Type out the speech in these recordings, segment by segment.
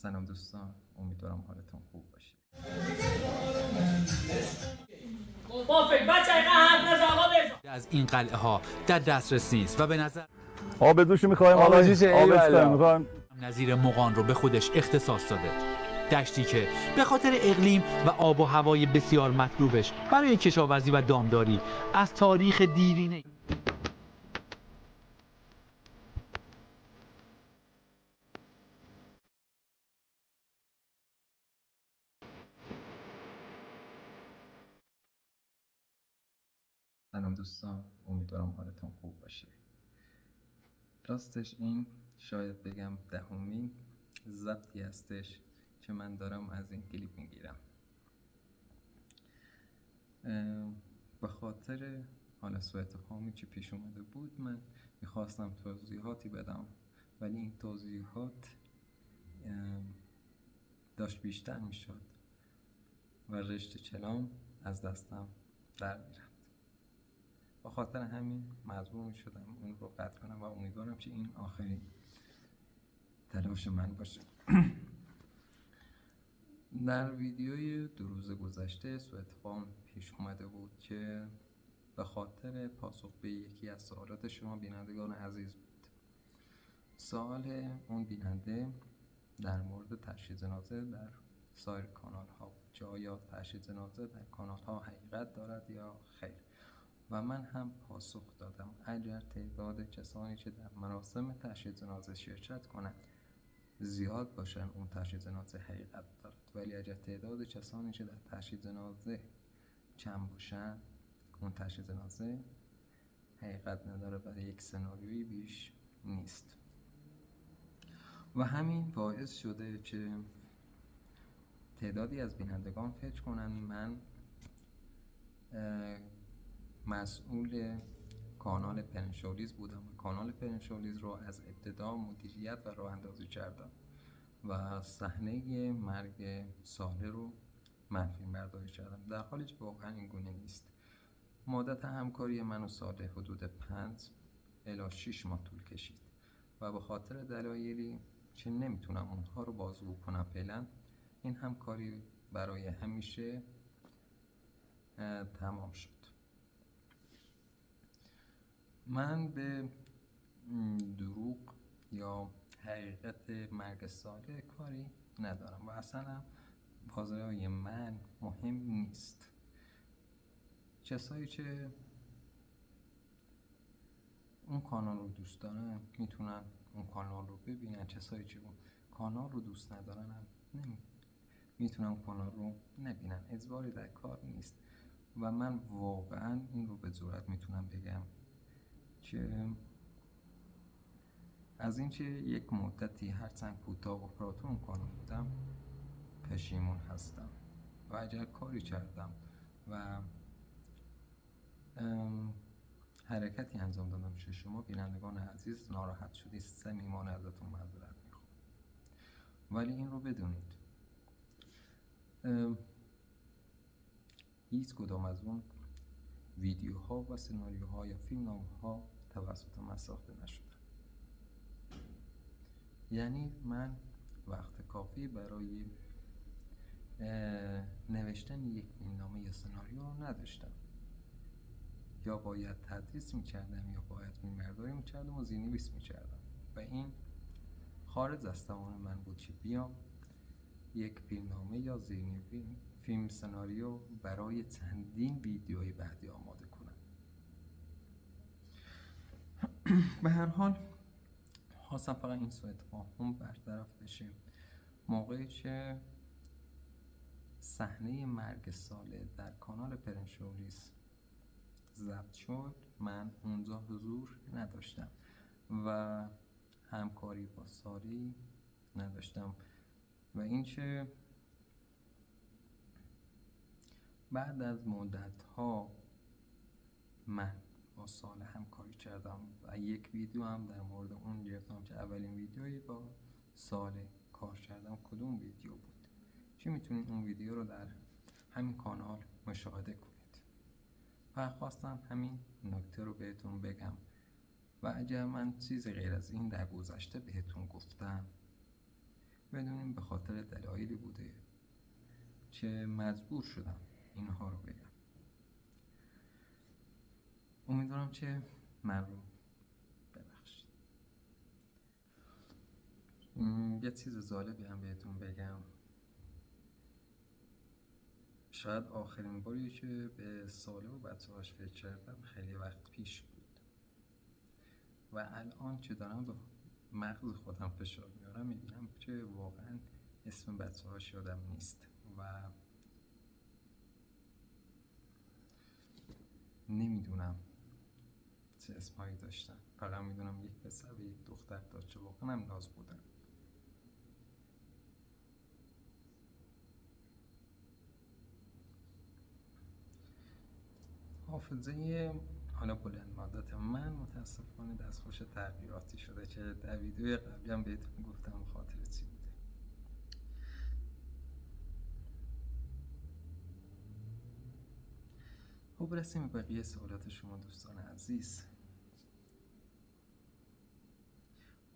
سلام دوستان، امیدوارم حالتون خوب باشه. از این قلعه ها در دسترس نیست و به نظر آب دوشی می‌خوایم حالا آبش می‌خوایم نظیر مغان رو به خودش اختصاص داده. دشتی که به خاطر اقلیم و آب و هوای بسیار مطلوبش برای کشاورزی و دامداری از تاریخ دیرینه سلام دوستان، امیدوارم حالتون خوب باشه. راستش این شاید بگم دهمین ضبطی هستش که من دارم از این کلیپ میگیرم. به خاطر حالا سوء اتفاقی که پیش اومده بود من میخواستم توضیحاتی بدم، ولی این توضیحات داشت بیشتر میشد و رشته کلام از دستم در میرفت. به خاطر همین مجبور میشدم اون رو قطع کنم و امیدوارم که این آخرین تلاش من باشه. در ویدیوی 2 روز گذشته سوء اتفاق پیش اومده بود که به خاطر پاسخ به یکی از سوالات شما بینندگان عزیز بود. سوال اون بیننده در مورد تشییع جنازه در سایر کانال ها بود که آیا تشییع جنازه در کانال ها حقیقت دارد یا خیر، و من هم پاسخ دادم اگر تعداد کسانی که در مراسم تشییع جنازه شرکت کنند زیاد باشن اون تشییع جنازه حقیقت دارد، ولی اگر تعداد کسانی که در تشییع جنازه کم باشن اون تشییع جنازه حقیقت نداره و یک سناریویی بیش نیست. و همین باعث شده که تعدادی از بینندگان فکر کنن من مسئول کانال پرنشولیز بودم و کانال پرنشولیز رو از ابتدا مدیریت و راه اندازی کردم و صحنه مرگ صالح رو منفی برداری کردم، در حالی که واقعا این گونه نیست. مدت همکاری من و صالح حدود 5 الی 6 ماه طول کشید و به خاطر دلایلی که نمیتونم اونها رو بازگو کنم فعلا این همکاری برای همیشه تمام شد. من به دروغ یا حقیقت مرگ صالح کاری ندارم و اصلا بازارهای من مهم نیست. کسایی که اون کانال رو دوست دارن میتونن اون کانال رو ببینن، کسایی که اون کانال رو دوست ندارن هم میتونن اون کانال رو نبینن. اجباری در کار نیست و من واقعا این رو به جرئت میتونم بگم که از اینکه یک مدتی هرچند کوتاه اپراتور اون کانال بودم پشیمون هستم و اگر کاری کردم و حرکتی انجام دادم که شما بینندگان عزیز ناراحت شدید، صمیمانه ازتون معذرت میخوام. ولی این رو بدونید هیچ کدام از اون ویدیوها و سناریوها یا فیلمنامه‌ها توسط من ساخته نشده. یعنی من وقت کافی برای نوشتن یک فیلمنامه یا سناریو رو نداشتم. یا باید تدریس میکردم یا باید فیلمبرداری میکردم و زیرنویس میکردم و این خارج از توان من بود که بیام یک فیلمنامه یا فیلم سناریو برای چندین ویدیوی بعدی آماده کنم. به هر حال خواستم فقط این سوء تفاهم برطرف بشه. موقعی که صحنه مرگ صالح در کانال پرنشولیز ضبط شد من اونجا حضور نداشتم و همکاری با ساری نداشتم و اینکه بعد از مدت‌ها من با صالح همکاری کردم و یک ویدیو هم در مورد اون گرفتم که اولین ویدیویی با صالح کار کردم کدوم ویدیو بود که میتونید اون ویدیو رو در همین کانال مشاهده کنید. و خواستم همین نکته رو بهتون بگم و اگر من چیز غیر از این در گذشته بهتون گفتم بدونیم به خاطر دلایلی بوده که مجبور شدم اینها رو بگم. امیدوارم که من رو ببخشید. یه چیز جالبی هم بهتون بگم. شاید آخرین باری که به ساله و بچه‌هاش فکر کردم خیلی وقت پیش بود و الان که دارم به مغز خودم فشار میارم میبینم که واقعا اسم بچه‌هاش یادم نیست و نمیدونم چه اسمهایی داشتن. فقط میدونم یک پسر و یک دختر داشت که واقعا هم ناز بودن. حافظه حالا بلند مدت من متاسفانه دستخوش تغییراتی شده که در ویدیوی قبلی هم بهتون گفتم خاطر چی بوده. خب برسیم به بقیه سوالات شما دوستان عزیز.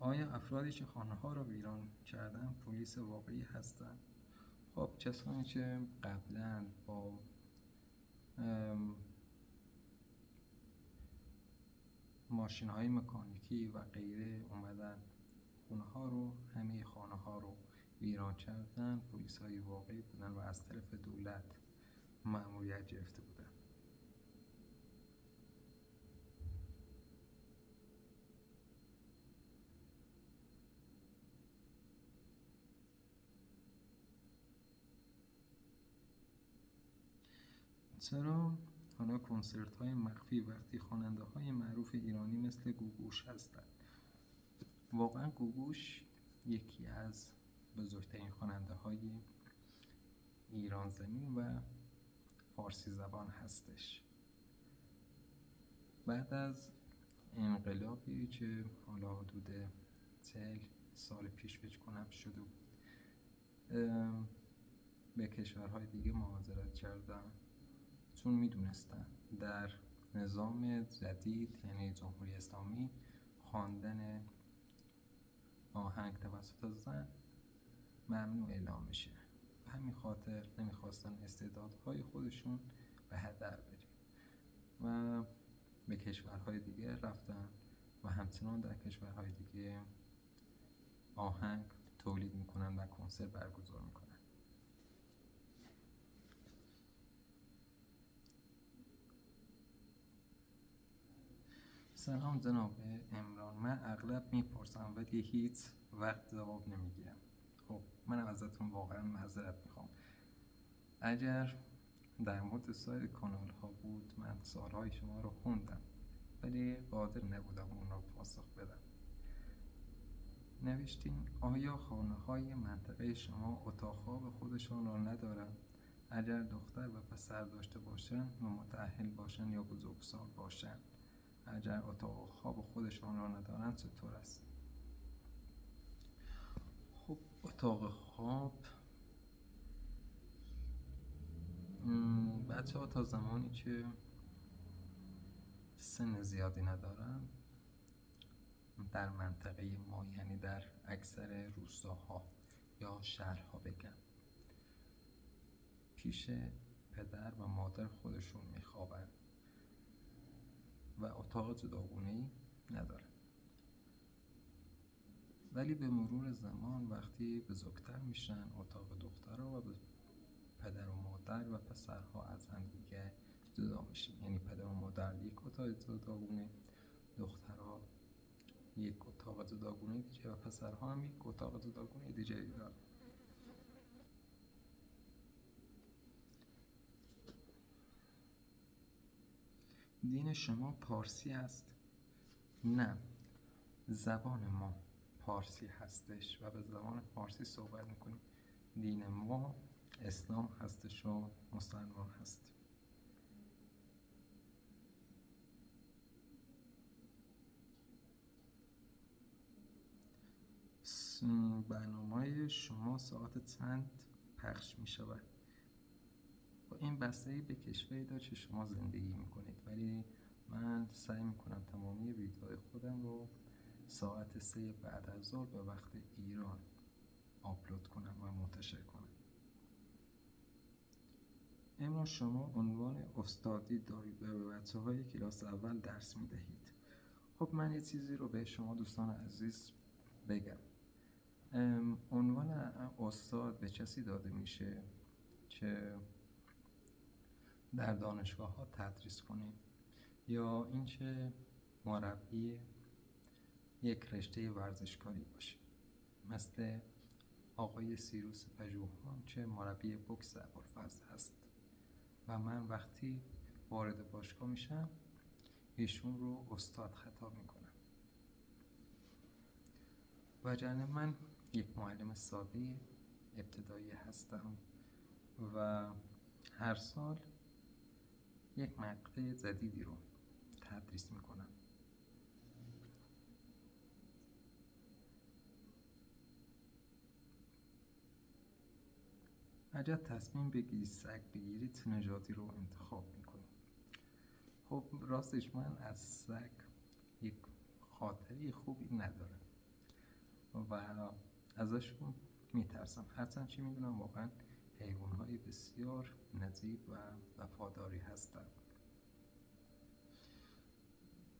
آیا افرادی که خانه‌ها را ویران کردن پلیس واقعی هستند؟ خب کسانی که قبلا با ماشین‌های مکانیکی و غیره اومدن همه خانه‌ها رو ویران کردن پلیس‌های واقعی بودن و از طرف دولت مأموریت گرفته بودن. چرا حالا کنسرت‌های مخفی وقتی خواننده‌های معروف ایرانی مثل گوگوش هستند؟ واقعا گوگوش یکی از بزرگترین خواننده‌های ایران زمین و فارسی زبان هستش. بعد از انقلابی که حالا حدود 40 سال پیش فکر کنم شده بود به کشورهای دیگه مهاجرت کردن چون میدونستن در نظام جدید یعنی جمهوری اسلامی خواندن آهنگ توسط زن ممنوع اعلام میشه. به همین خاطر نمیخواستن استعدادهای خودشون به هدر بره و به کشورهای دیگه رفتن و همچنان در کشورهای دیگه آهنگ تولید میکنن و کنسرت برگزار میکنن. سلام جناب عمران، من اغلب میپرسم ولی هیچ وقت جواب نمیگیرم. خب منم ازتون واقعا معذرت میخوام. اگر در مورد سایر کانال ها بود من سوالهای شما رو خوندم ولی قادر نبودم اون رو پاسخ بدم. نوشتین آیا خانه های منطقه شما اتاق خواب خودشان را ندارند؟ اگر دختر و پسر داشته باشند و متأهل باشند یا بزرگسال باشند، اگر اتاق خواب خودشان را ندارند چطور است؟ خب اتاق خواب بچه ها تا زمانی که سن زیادی ندارن در منطقه ما یعنی در اکثر روستاها یا شهرها بگم پیش پدر و مادر خودشون میخوابن و اتاق جداگونه‌ای ندارن. ولی به مرور زمان وقتی بزرگتر میشن اتاق دخترها و پدر و مادر و پسرها از هم دیگه جدا میشن، یعنی پدر و مادر یک اتاق جداگونه، دخترها یک اتاق جداگونه دیگه و پسرها هم یک اتاق جداگونه دیگه دارن. دین شما پارسی است؟ نه، زبان ما پارسی هستش و به زبان پارسی صحبت میکنیم. دین ما اسلام هستش و مسلمان هستیم. برنامه شما ساعت چند پخش می شود؟ با این بستگی به کشوری داره که شما زندگی میکنید ولی من سعی میکنم تمامی ویدیوهای خودم رو ساعت 3 بعد از ظهر به وقت ایران آپلود کنم و منتشر کنم. امروز شما عنوان استادی دارید و به بچه‌های کلاس اول درس میدهید. خب من یه چیزی رو به شما دوستان عزیز بگم. عنوان استاد به کسی داده میشه که در دانشگاه ها تدریس کنه یا اینکه مربی یک رشته ورزشکاری باشه، مثل آقای سیروس پژوهان که مربی بوکس ابوالفضل هست و من وقتی وارد باشگاه میشم ایشون رو استاد خطاب میکنم. وگرنه من یک معلم ساده ابتدایی هستم و هر سال یک مقطع جدیدی رو تدریس میکنم. اگر تصمیم بگیرید سگ بگیرید نژادی رو انتخاب میکنید. خب راستش من از سگ یک خاطری خوبی ندارم و ازشون میترسم، هرچند چی میدونم واقعا حیوانهای بسیار نزیب و وفاداری هستن.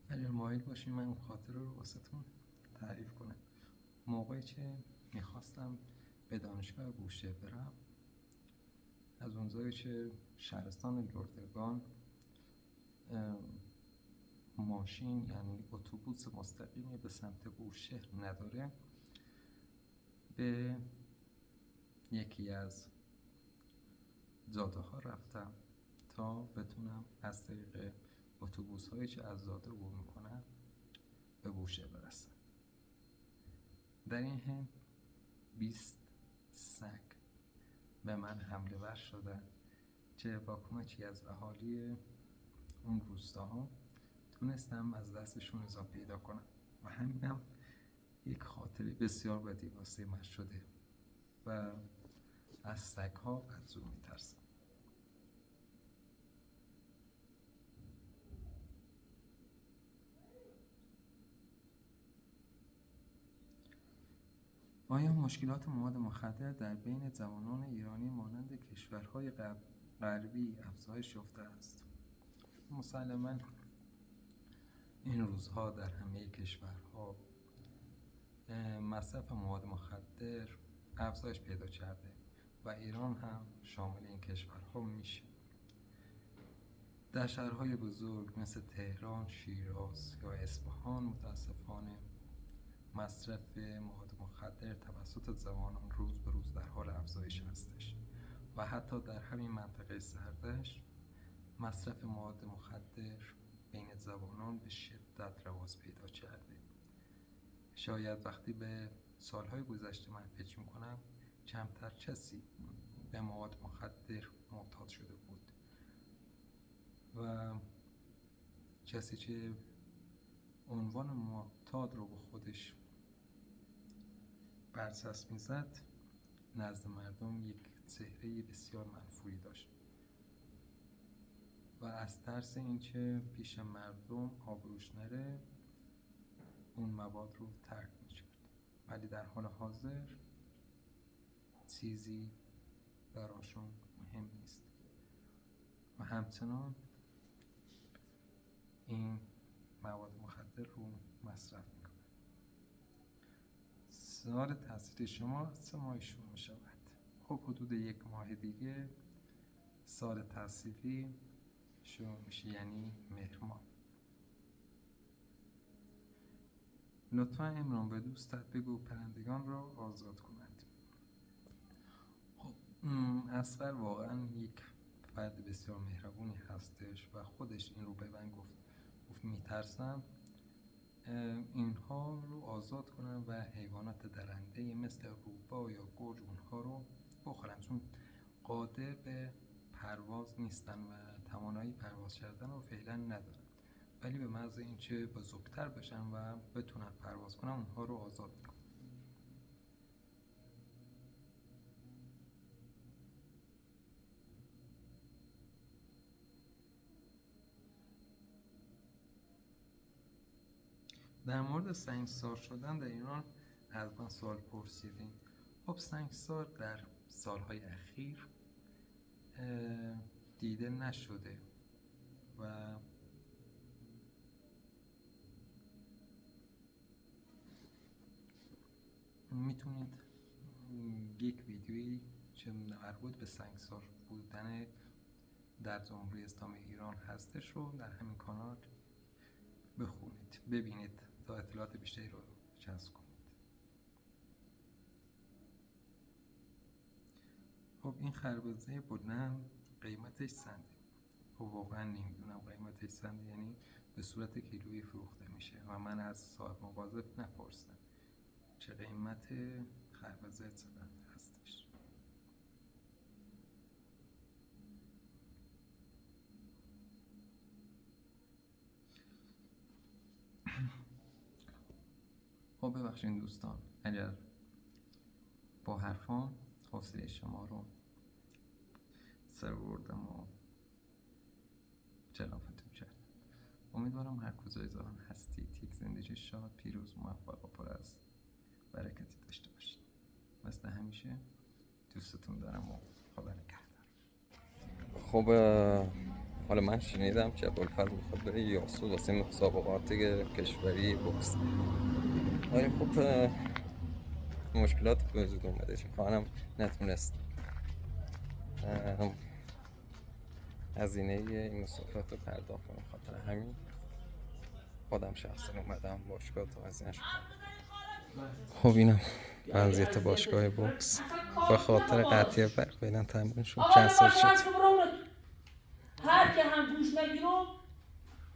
اگر مایل باشین من اون خاطر رو واسهتون تعریف کنم. موقعی که میخواستم به دانشگاه بوشهر برم، از اونجایی که شهرستان لردگان ماشین یعنی اتوبوس مستقیمی به سمت بوشهر نداره، به یکی از جاده ها رفتم تا بتونم از طریق اتوبوس هایی که از جاده عبور میکنن به بوشهر برسم. در این حین 20 سگ به من حمله ور شدن که با کمکی از اهالی اون روستاها تونستم از دستشون نجات پیدا کنم و همینم یک خاطره بسیار بدی واسه من شده و از سگ ها بدجور میترسم. آیا مشکلات مواد مخدر در بین جوانان ایرانی مانند کشورهای غربی افزایش یافته است؟ مسلماً این روزها در همه کشورها مصرف مواد مخدر افزایش پیدا کرده و ایران هم شامل این کشورها میشه. در شهرهای بزرگ مثل تهران، شیراز یا اصفهان متاسفانه مصرف مواد مخدر توسط جوانان روز به روز در حال افزایش هستش و حتی در همین منطقه سردشت مصرف مواد مخدر بین جوانان به شدت رواج پیدا کرده. شاید وقتی به سالهای گذشته من فکر میکنم کمتر کسی به مواد مخدر معتاد شده بود و کسی که عنوان معتاد رو به خودش برچسب میزد نزد مردم یک چهره بسیار منفوری داشت و از ترس اینکه پیش مردم آبروش نره اون مواد رو ترک میکرد، ولی در حال حاضر چیزی براشون مهم نیست و همچنان این مواد مخدر رو مصرف میکنه. سال تحصیل شما 3 ماه شروع میشود. خب حدود 1 ماه دیگه سال تحصیلی شروع میشه، یعنی مهر ماه. لطفا امران به دوستت بگو پرندگان را آزاد کند. خب اصغر واقعا یک فرد بسیار مهربونی هستش و خودش این رو به من گفت میترسم اینها رو آزاد کنم و حیوانات درنده مثل روباه یا گرگ اونها رو بخورن، چون قادر به پرواز نیستن و توانایی پرواز کردن رو فعلا ندارن، ولی به محض اینکه بزرگتر بشن و بتونن پرواز کنن اونها رو آزاد میکنن. در مورد سنگسار شدن در ایران از من سوال پرسیدین. خب سنگسار در سالهای اخیر دیده نشده و میتونید یک ویدیویی که مربوط به سنگسار بودن در جمهوری اسلامی ایران هستش رو در همین کانال بخونید، ببینید تا اطلاعات بیشتری رو جذب کنید. خب این خربزه بلند قیمتش سنده. خب واقعا نمیدونم قیمتش سنده، یعنی به صورت کیلویی فروخته میشه و من از صاحب مغازه نپرسیدم چه قیمت خربزه چقدر هستش. خب ببخشید دوستان اگر با حرفان حوصله شما رو سر بردم و جلافتون کردم. امیدوارم هر کجای جهان هستید یک زندگی شاد، پیروز، موفق و پر از برکتی داشته باشید. مثل همیشه دوستتون دارم و خدا نگهدار. خب حالا من شنیدم که ابوالفضل میخواد بره یاسو واسه مسابقات کشوری بوکس. ولی خب مشکلات به وجود اومده چون خواهرم نتونست هزینه این مسافرت رو پرداخت کنم. خاطر همین خودم شخصا اومدم باشگاه تا هزینه‌اش. خب اینم وضعیت باشگاه بوکس به خاطر قطعی برق فعلا تامینشون کنسل شد. هر که هم گوش نگیرم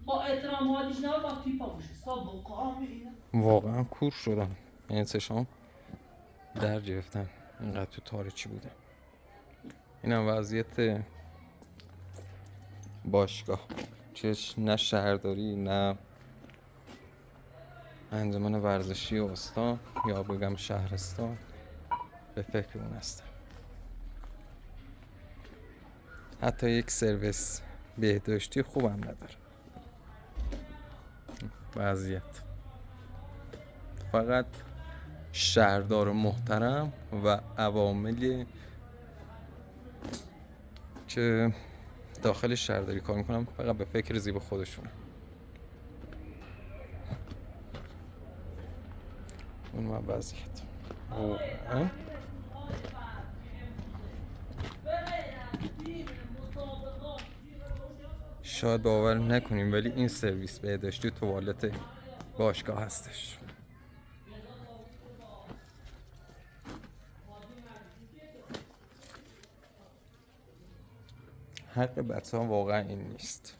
با احترام حادیش نه با پیپا باشه واقعا کور شدم، این چشام در گرفتم اینقدر تو تاریکی بوده. اینم وضعیت باشگاه، چش نه شهرداری نه انجمن ورزشی استان یا بگم شهرستان به فکر اون هستم. حتی یک سرویس بهداشتی خوبم نداره. وضعیت فقط شهردار محترم و عواملی که داخل شهرداری کار میکنم فقط به فکر زیب خودشونه. اون ما وضعیت شاید باور نکنیم ولی این سرویس بهداشتی توالت باشگاه هستش. حق بچه ها واقعا این نیست.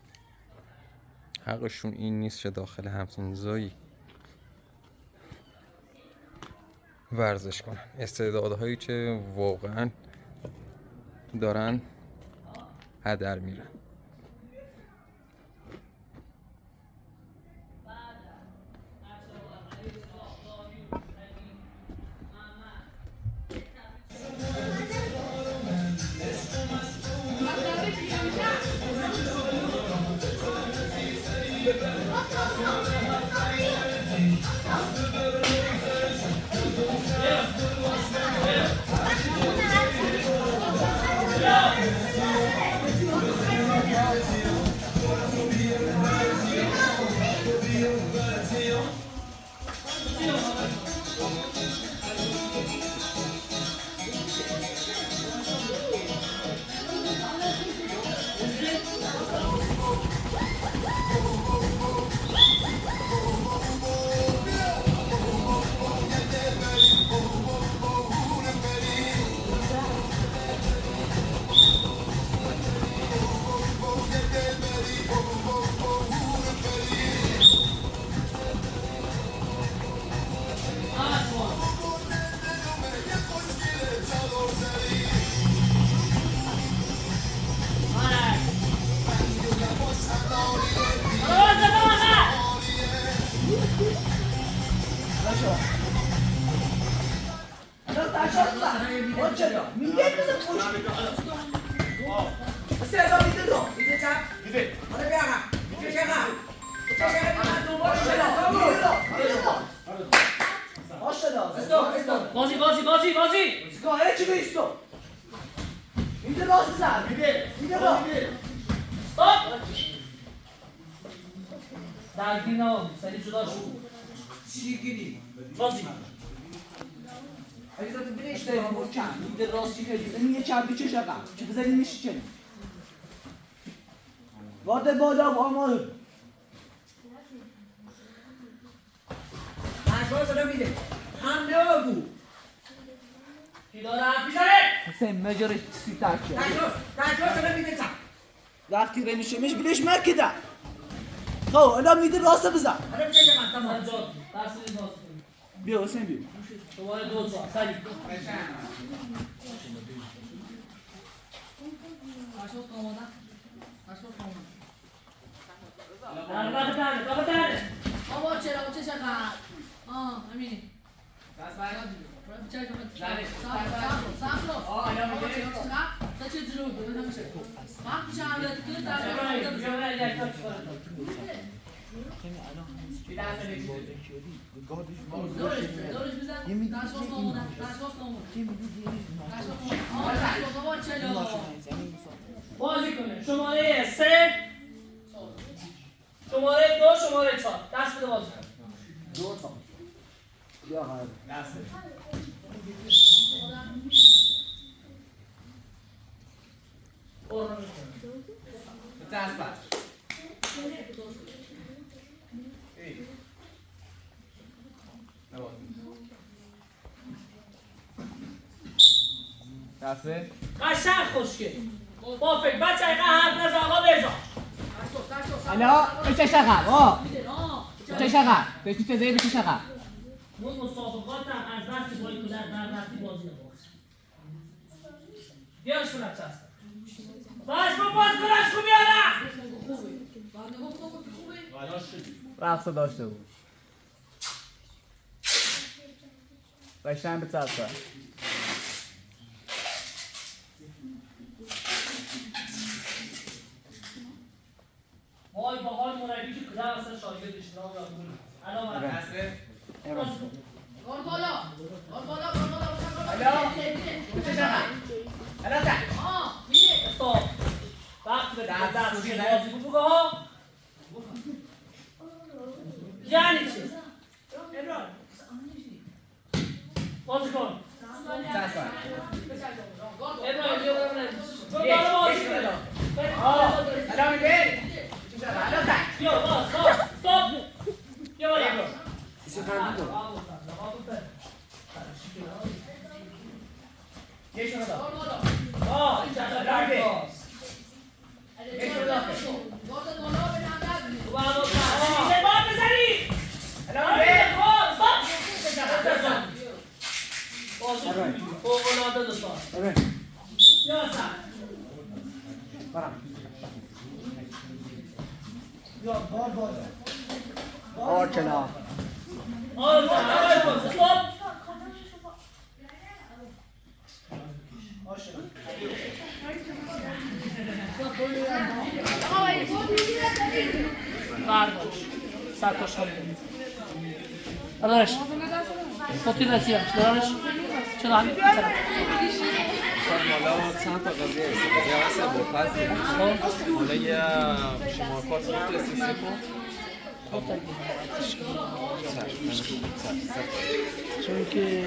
حقشون این نیست که داخل همچین جایی ورزش کنن. استعدادهایی که واقعا دارن هدر میرن. استاپ بازی چی بیستو میده راست زن میده با استاپ درگیر نمام سری جدا شو چی گیری بازی اگه تو بینیش داریم بود کم میده راست چی کنی این یه چند بیچه شقم چی بزنی میشی چنی وارد بالا و آمار نشوار صدا میده هم نباگو کی داره حرف میزنه حسین مجرد چیزی تک شد نشوار صدا میده تا وقتی رمیشه میش بلیش مکده خب الان میده راست بزن حالا میشه چقدر تمام سجاد درس نیز باز کنید بیا حسین بیا شماره 2 سری راه تنه بابا چرا چه چقدر همینی دست برات چه زنش. سام الان میگه تا چه جلو بود نمیشه وقتی میشه عملیات کنه دورش بزن داشت نمونه بابا چرا بازی کنه شماره 3 شماره 2 شماره 4 دست بده بازی کن دو تا بیا قرار دست دست بر دسته قشنگ خوشگل با فکر بچه اینقدر حرف نزن آقا بزا الان چه شقم چه شقم به چه زیر چه شقم اون مسابقات هم از بحث بایی که در رفتی بازی نباز بیارش کنم چه هستم باش با باز کنش کو بیارم رقص داشته بود قشنگ به چه وای با حال مربی که کدر اصلا شاگردش نام را بود الان من دسته گل بالا الان چه شقم الان تا میده استاپ وقت به دست روی بازی بود بگه ها یعنی چی؟ بازی کن دست بر ابراهیم بیا ببینم تو داره بازی کنه الان میگه چه شقم الان تا بیا باز استاپ بیا بالا یه شما دار آه این چطور الان باز یه شما دار گل بالا به نظر میده تو هم یه بار بزنی الان میگه بازی فوق‌العاده دوستان یا سر آرچنا استاپ برداشت سرکاش خواهیم داداش خودتی رسیدش داداش چرا همین بیترم حالا چند تا قضیه هست با پس حالا یه شما کارت میتونستی کن چون که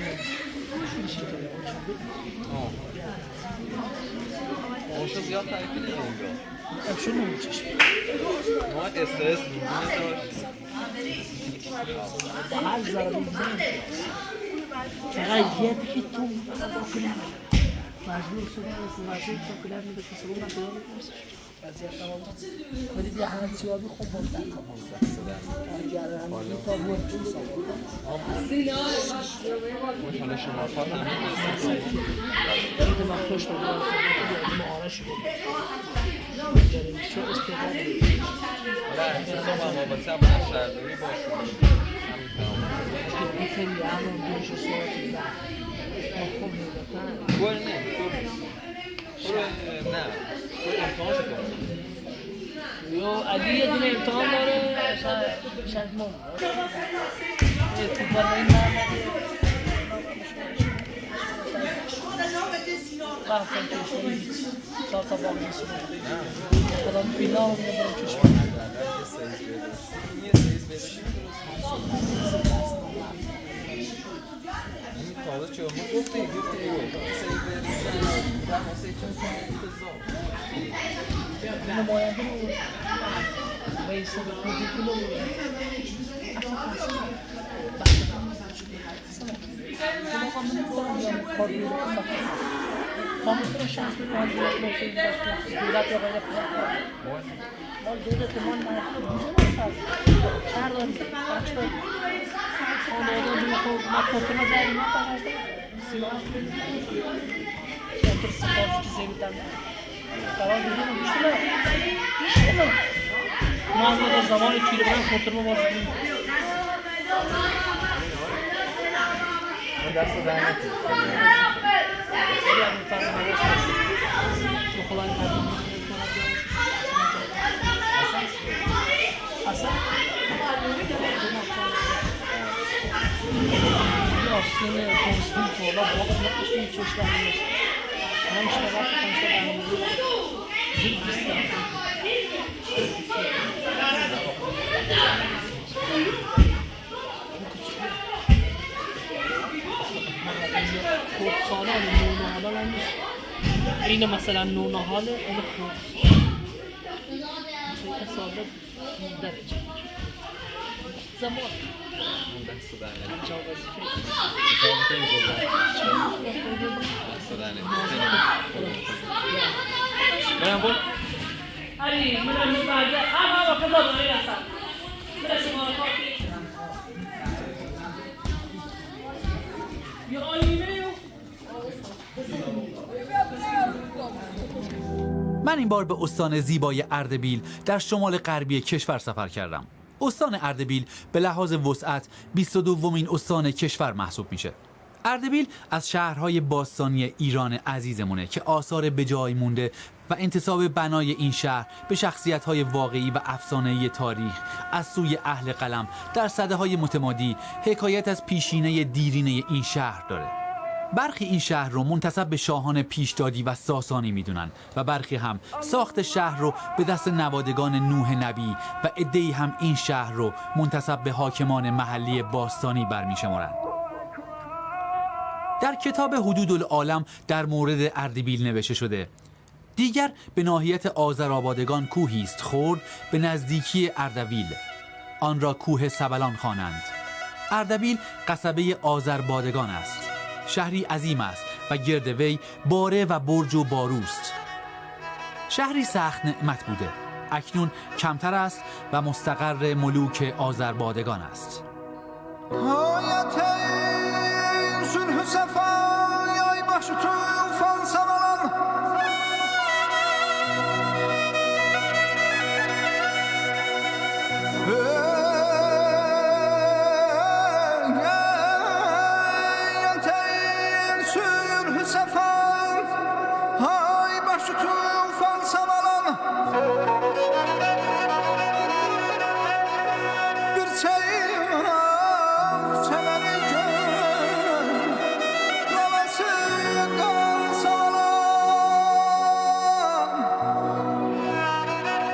اونشو زیاد تعریف نمی‌کنم افشون نمیچش ما استرس می‌کنیم هر ذره میزنم فقط یه دیگه تو مجبور شدم مجبور شدم کلر میده که سلام نکنم وضعیت تمام ولی دیگه همه چیزی خوب بود جره هم تا بود حالا شما کارت هم یاد من خوش بود معارش بود چه استفاده حالا احساس با بابت هم شهرداری باشون خیلی همون بیش صورتی ده خوب میدونم گل نه نه امتحان شد یو علی یه دونه امتحان داره شاید مون تو برای این رفتم کشوری هیچ 4 تا باقی نشون خودم بینا رو میبرم کشور یه سیز بدشیم این تازه چه همون گفته سیز بدشیم نماینده رو رئیس خودی کلو رو ما میتونیم شانس بدیم از دولت یا غیر مال دولت ما شهر داریم خانواده دیگه ما کنترل داریم ما فقط سلاح شکر سپاسی که زیبیدن قرار دیدیم بیشتر ما از زمان کیلوگرم کنترل باز کنیم دست دهنت سالان نونهال هم نیست این مثلا نونهاله این خوب حسابه درجه زمان دست دهنت جا وظیفه برم بود علی من می‌برده اما وقت دادم میرسم من شما رو کافی یا آینه من این بار به استان زیبای اردبیل در شمال غربی کشور سفر کردم. استان اردبیل به لحاظ وسعت 22مین استان کشور محسوب میشه. اردبیل از شهرهای باستانی ایران عزیزمونه که آثار به جای مونده و انتساب بنای این شهر به شخصیت‌های واقعی و افسانه‌ای تاریخ از سوی اهل قلم در سده‌های متمادی حکایت از پیشینه دیرینه این شهر داره. برخی این شهر رو منتسب به شاهان پیشدادی و ساسانی میدونن و برخی هم ساخت شهر رو به دست نوادگان نوح نبی و عده‌ای هم این شهر رو منتسب به حاکمان محلی باستانی برمی‌شمارن. در کتاب حدود العالم در مورد اردبیل نوشته شده: دیگر به ناحیت آذرآبادگان کوهی است خرد به نزدیکی اردبیل، آن را کوه سبلان خوانند. اردبیل قصبه آذربادگان است، شهری عظیم است و گرد وی باره و برج و باروست. شهری سخت نعمت بوده، اکنون کمتر است و مستقر ملوک آذربادگان است.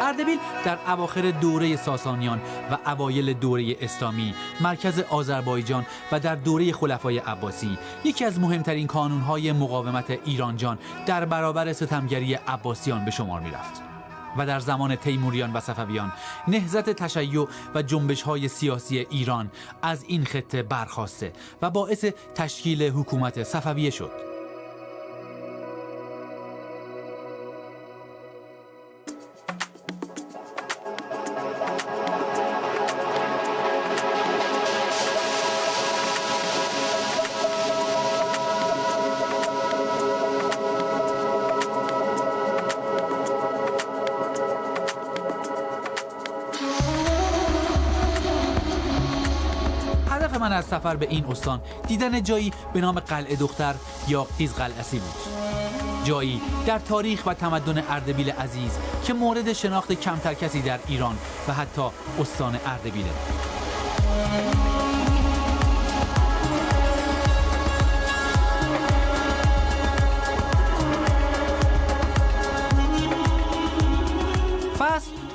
اردبیل در اواخر دوره ساسانیان و اوایل دوره اسلامی مرکز آذربایجان و در دوره خلفای عباسی یکی از مهمترین کانونهای مقاومت ایرانجان در برابر ستمگری عباسیان به شمار می رفت و در زمان تیموریان و صفویان نهضت تشیع و جنبش‌های سیاسی ایران از این خطه برخاسته و باعث تشکیل حکومت صفویه شد. من از سفر به این استان دیدن جایی به نام قلعه دختر یا قیزقلعسی بود. جایی در تاریخ و تمدن اردبیل عزیز که مورد شناخت کمتر کسی در ایران و حتی استان اردبیله.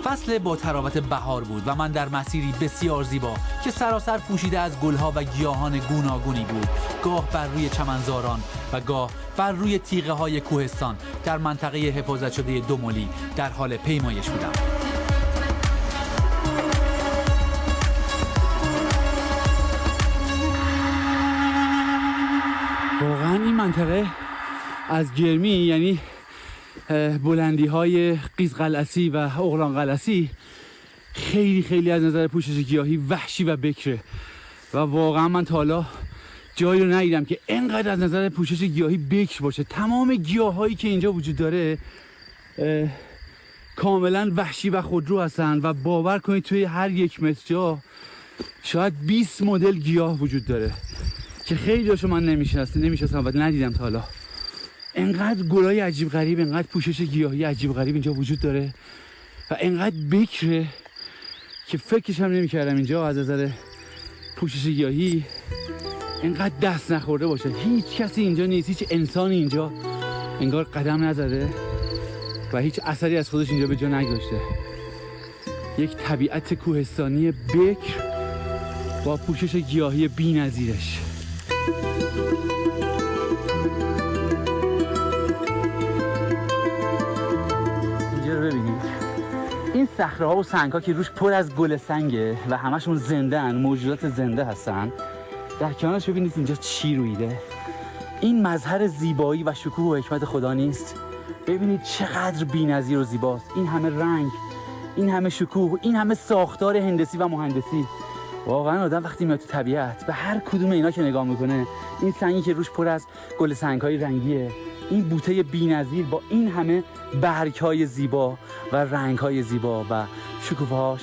فصل با تراوت بهار بود و من در مسیری بسیار زیبا که سراسر پوشیده از گلها و گیاهان گوناگونی بود، گاه بر روی چمنزاران و گاه بر روی تیغه های کوهستان در منطقه حفاظت شده دوملی در حال پیمایش بودم. واقعا این منطقه از گرمی، یعنی بلندی های قیزقلعسی و اغلانقلعسی، خیلی از نظر پوشش گیاهی وحشی و بکره و واقعا من تا حالا جایی رو ندیدم که اینقدر از نظر پوشش گیاهی بکر باشه. تمام گیاهایی که اینجا وجود داره کاملا وحشی و خودرو هستن و باور کنید توی هر 1 متر جا شاید 20 مدل گیاه وجود داره که خیلی هاشو من نمیشناسم و ندیدم تا حالا. انقدر گلای عجیب غریب، انقدر پوشش گیاهی عجیب غریب اینجا وجود داره و انقدر بکره که فکرش هم نمی‌کردم اینجا از نظر پوشش گیاهی انقدر دست نخورده باشه. هیچ کسی اینجا نیست، هیچ انسانی اینجا انگار قدم نزده و هیچ اثری از خودش اینجا به جا نگذاشته. یک طبیعت کوهستانی بکر با پوشش گیاهی بی‌نظیرش. اینجا رو ببینید، این صخره‌ها و سنگ‌ها که روش پر از گل سنگه و همشون زنده‌ان، موجودات زنده هستن. در کنارش ببینید اینجا چی رویده. این مظهر زیبایی و شکوه و حکمت خدا نیست؟ ببینید چقدر بی‌نظیر و زیباست. این همه رنگ، این همه شکوه، این همه ساختار هندسی و مهندسی. واقعا آدم وقتی میاد تو طبیعت به هر کدوم اینا که نگاه میکنه، این سنگی که روش پر از گل سنگ‌های رنگیه، این بوته بی‌نظیر با این همه برگ‌های زیبا و رنگ‌های زیبا و شکوفه‌هاش،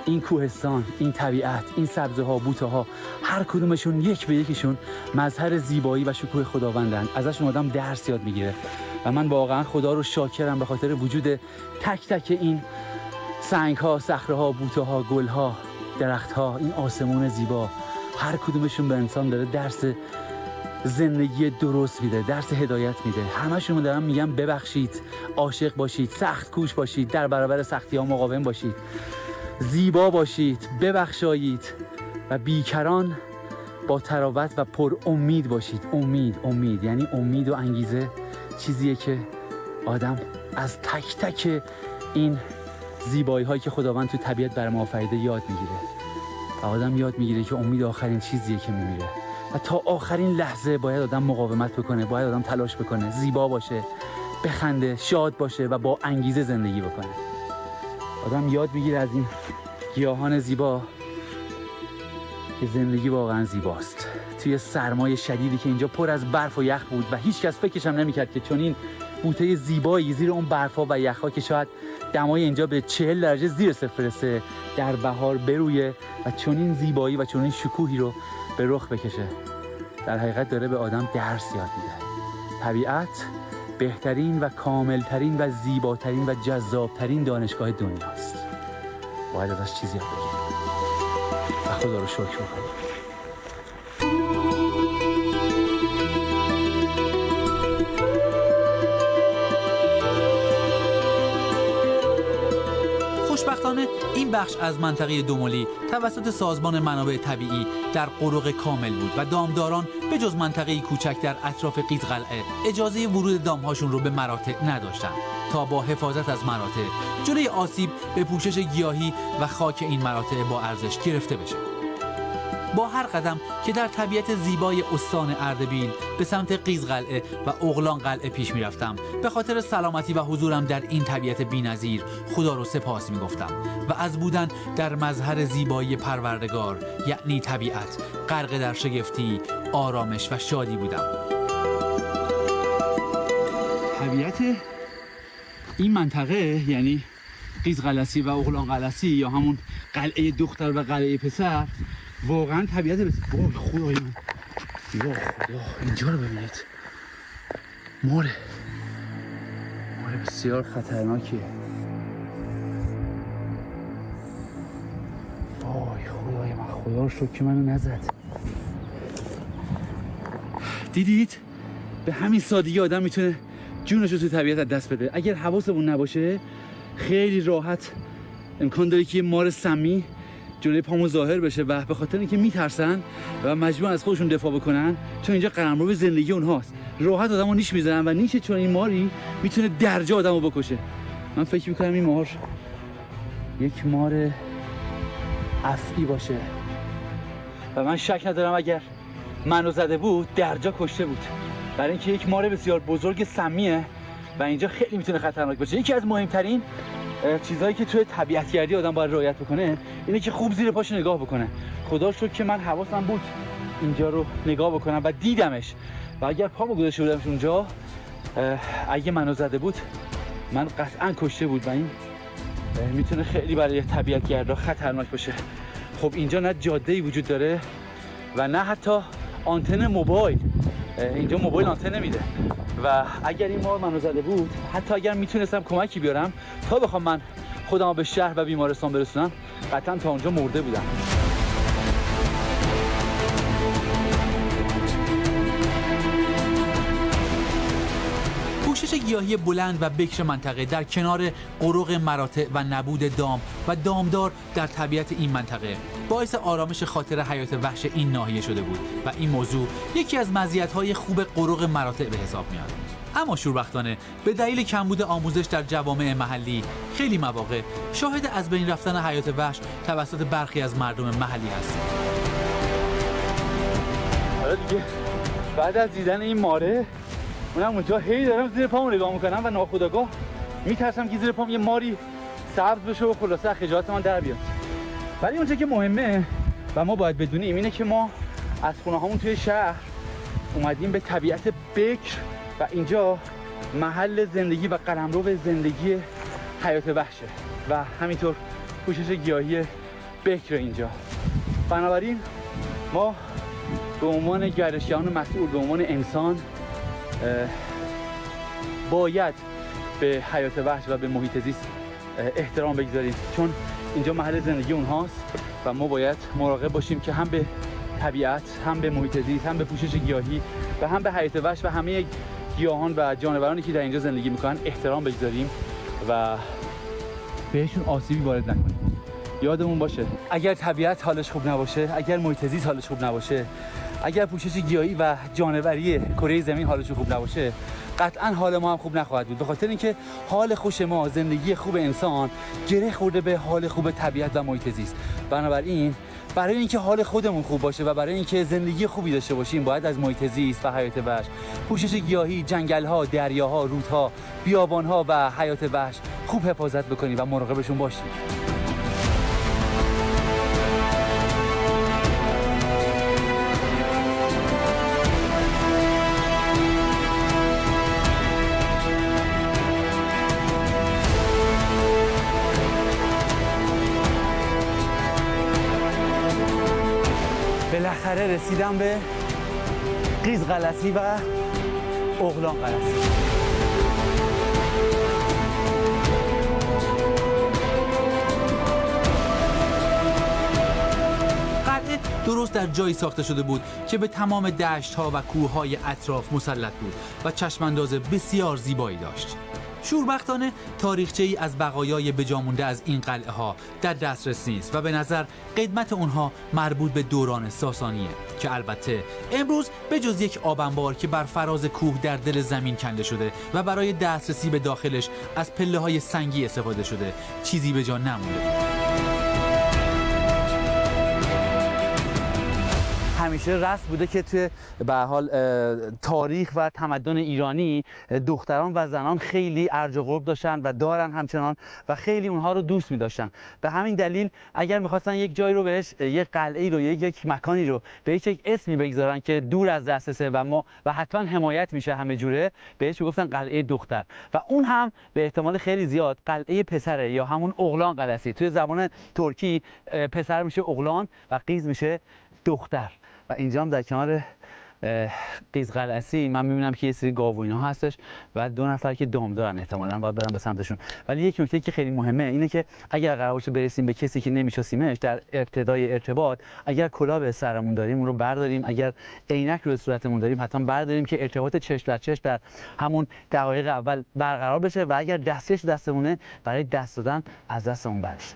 این کوهستان، این طبیعت، این سبزه‌ها، بوته‌ها، هر کدومشون یک به یکشون مظهر زیبایی و شکوه خداوندن. ازشون آدم درس یاد میگیره و من واقعا خدا رو شاکرم به خاطر وجود تک تک این سنگ‌ها، صخره‌ها، بوته‌ها، گل‌ها، درخت‌ها، این آسمون زیبا. هر کدومشون به انسان داره درس زندگی درست میده، درس هدایت میده. همشون دارن میگن ببخشید، عاشق باشید، سخت کوش باشید، در برابر سختی‌ها مقاوم باشید، زیبا باشید، ببخشایید و بیکران با تراوت و پر امید باشید. امید یعنی امید و انگیزه چیزیه که آدم از تک تک این زیبایی هایی که خداوند تو طبیعت برای ما آفریده یاد میگیره و آدم یاد میگیره که امید آخرین چیزیه که میمیره و تا آخرین لحظه باید آدم مقاومت بکنه، باید آدم تلاش بکنه، زیبا باشه، بخنده، شاد باشه و با انگیزه زندگی بکنه. آدم یاد میگیره از این گیاهان زیبا که زندگی واقعا زیباست. توی سرمای شدیدی که اینجا پر از برف و یخ بود و هیچ کس فکرش هم نمی‌کرد که چون این بوته زیبایی زیر اون برفا و یخ‌ها که شاید دمای اینجا به 40 درجه زیر صفر برسه در بهار برویه و چون این زیبایی و چون این شکوهی رو به رخ بکشه. در حقیقت داره به آدم درس یاد میده. طبیعت بهترین و کاملترین و زیباترین و جذابترین دانشگاه دنیاست. باید ازش چیزی یاد بگیریم و خدا رو شکر بکنیم. خوشبختانه این بخش از منطقه دوملی توسط سازمان منابع طبیعی در قرق کامل بود و دامداران به جز منطقه کوچک در اطراف قیزقلعه اجازه ورود دامهاشون رو به مراتع نداشتند تا با حفاظت از مراتع جلوی آسیب به پوشش گیاهی و خاک این مراتع با ارزش گرفته بشه. با هر قدم که در طبیعت زیبای استان اردبیل به سمت قیزقلعه و اغلانقلعه پیش می‌رفتم، به خاطر سلامتی و حضورم در این طبیعت بی‌نظیر خدا رو سپاس می‌گفتم و از بودن در مظهر زیبایی پروردگار یعنی طبیعت غرق در شگفتی، آرامش و شادی بودم. طبیعت این منطقه یعنی قیزقلعسی و اغلانقلعسی یا همون قلعه دختر و قلعه پسر واقعا طبیعت وای خدای من، یا خدا اینجا رو ببینید، موره بسیار خطرناکیه. وای خدای من، خدا رو شکر که منو نزد. دیدید؟ به همین سادگی آدم میتونه جونش رو توی طبیعت از دست بده. اگر حواسمون نباشه خیلی راحت امکان داره که یه مار سمی جلوی پامون ظاهر بشه و به خاطر اینکه میترسن و مجبورن از خودشون دفاع بکنن، چون اینجا قلمرو زندگی اونهاست، راحت آدمو نیش میزنن و نیش چون این ماری میتونه درجا آدمو بکشه. من فکر میکنم این مار یک مار افعی باشه و من شک ندارم اگر منو زده بود درجا کشته بود، برای اینکه یک مار بسیار بزرگ سمیه و اینجا خیلی میتونه خطرناک باشه. یکی از مهمترین چیزهایی که توی طبیعتگردی آدم باید رعایت بکنه اینه که خوب زیر پاشو نگاه بکنه. خدا رو شکر که من حواسم بود اینجا رو نگاه بکنم و دیدمش و اگر پامو گذاشته بودمش اونجا، اگه منو زده بود من قطعا کشته بود و این میتونه خیلی برای طبیعتگردا خطرناک باشه. خب اینجا نه جاده‌ای وجود داره و نه حتی آنتن موبایل، اینجا موبایل آنتن نمیده و اگر این مار منو زده بود، حتی اگر میتونستم کمکی بیارم تا بخوام من خودمو به شهر و بیمارستان برسونم، قطعا تا اونجا مرده بودم. پوشش گیاهی بلند و بکر منطقه در کنار قرق مراتع و نبود دام و دامدار در طبیعت این منطقه باعث آرامش خاطر حیات وحش این ناحیه شده بود و این موضوع یکی از مزیت‌های خوب قرق مراتع به حساب میاد. اما شوربختانه به دلیل کمبود آموزش در جوامع محلی خیلی مواقع شاهد از بین رفتن حیات وحش توسط برخی از مردم محلی هست. حالا دیگه بعد از دیدن این ماره، منم اونجا هی دارم زیر پامو نگاه میکنم و ناخودآگاه میترسم که زیر پام یه ماری سبز بشه و خلاصه از خجالت من در بیاد. ولی اونجا که مهمه و ما باید بدونیم اینه که ما از خونه هامون توی شهر اومدیم به طبیعت بکر و اینجا محل زندگی و قلمرو زندگی حیات وحشه و همینطور پوشش گیاهی بکر اینجا. بنابراین ما به عنوان گردشگران مسئول، به عنوان انسان، باید به حیات وحش و به محیط زیست احترام بگذاریم، چون اینجا محل زندگی اونهاست و ما باید مراقب باشیم که هم به طبیعت، هم به محیط زیست، هم به پوشش گیاهی و هم به حیات وحش و همه گیاهان و جانورانی که در اینجا زندگی میکنن احترام بگذاریم و بهشون آسیبی وارد نکنیم. یادمون باشه اگر طبیعت حالش خوب نباشه، اگر محیط زیست حالش خوب نباشه، اگر پوشش گیاهی و جانوری کره زمین حالش خوب نباشه، قطعا حال ما هم خوب نخواهد بود، به خاطر اینکه حال خوش ما، زندگی خوب انسان گره خورده به حال خوب طبیعت و محیط زیست. بنابراین برای اینکه حال خودمون خوب باشه و برای اینکه زندگی خوبی داشته باشیم، باید از محیط زیست و حیات وحش، پوشش گیاهی، جنگل‌ها، دریاها، رودها، بیابان‌ها و حیات وحش خوب حفاظت بکنیم و مراقبشون باشیم. بالاخره رسیدم به قیزقلسی و اغلان قلسی. قلعه درست در جایی ساخته شده بود که به تمام دشت‌ها و کوه‌های اطراف مسلط بود و چشمانداز بسیار زیبایی داشت. شوربختانه تاریخچه‌ای از بقایای بجامونده از این قلعه ها در دسترس نیست و به نظر قدمت اونها مربوط به دوران ساسانیه که البته امروز به جز یک آب انبار که بر فراز کوه در دل زمین کنده شده و برای دسترسی به داخلش از پله‌های سنگی استفاده شده چیزی به جا نمونده. همیشه رسم بوده که توی به هر حال تاریخ و تمدن ایرانی دختران و زنان خیلی ارج و قرب داشتن و دارن همچنان و خیلی اونها رو دوست می داشتن. به همین دلیل اگر می‌خواستن یک جایی رو بهش، یک قلعه‌ای رو، یک مکانی رو بهش یک اسمی بگذارن که دور از دسترسه و حتما حمایت میشه همه جوره، بهش میگفتن قلعه دختر و اون هم به احتمال خیلی زیاد قلعه پسره یا همون اغلان قلسی. توی زبان ترکی پسر میشه اغلان و قیز میشه دختر. و اینجا هم در کنار قیزقلسی من میبینم که یه سری گاو و اینا هستش و 2 نفر که دام دارن، احتمالاً باید برم به سمتشون. ولی یک نکته که خیلی مهمه اینه که اگر قرار باشه برسیم به کسی که نمیشناسیمش در ابتدای ارتباط، اگر کلاه به سرمون داریم اون رو برداریم، اگر عینک رو به صورتمون داریم حتما برداریم که ارتباط چشم در چشم در همون دقایق اول برقرار بشه و اگر دستکش دستمونه برای دست دادن از دستمون برش.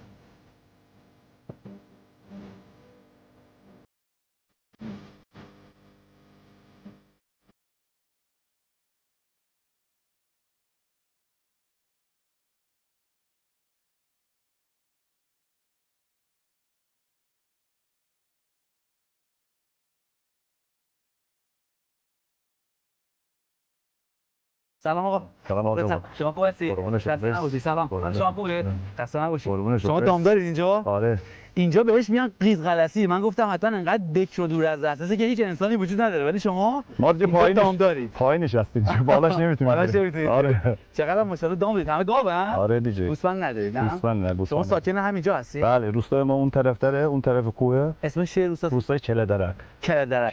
سلام آقا. سلام آقا. شما خوب هستی؟ قربون شما. خسته نباشید. سلام. شما خوبه؟ خسته نباشید. قربون شما. شما دام دارید اینجا؟ آره. اینجا بهش میگن قیز غلسی. من گفتم حتما انقدر بکر و دور از دسترسه که هیچ انسانی وجود نداره، ولی شما ما دیگه پایین دام دارید. پایین نشستیم. بالاش نمیتونیم. بالاش نمیتونید. آره. چقدر ماشاءالله دام دارید. همه گاون؟ آره دیگه. گوسفند ندارید، نه؟ گوسفند نه، شما گوسفند. ساکن همینجا هستی؟ بله، روستای ما اون طرف داره، اون طرف کوه. اسمش چیه روستا؟ روستای کله‌درک. کله‌درک.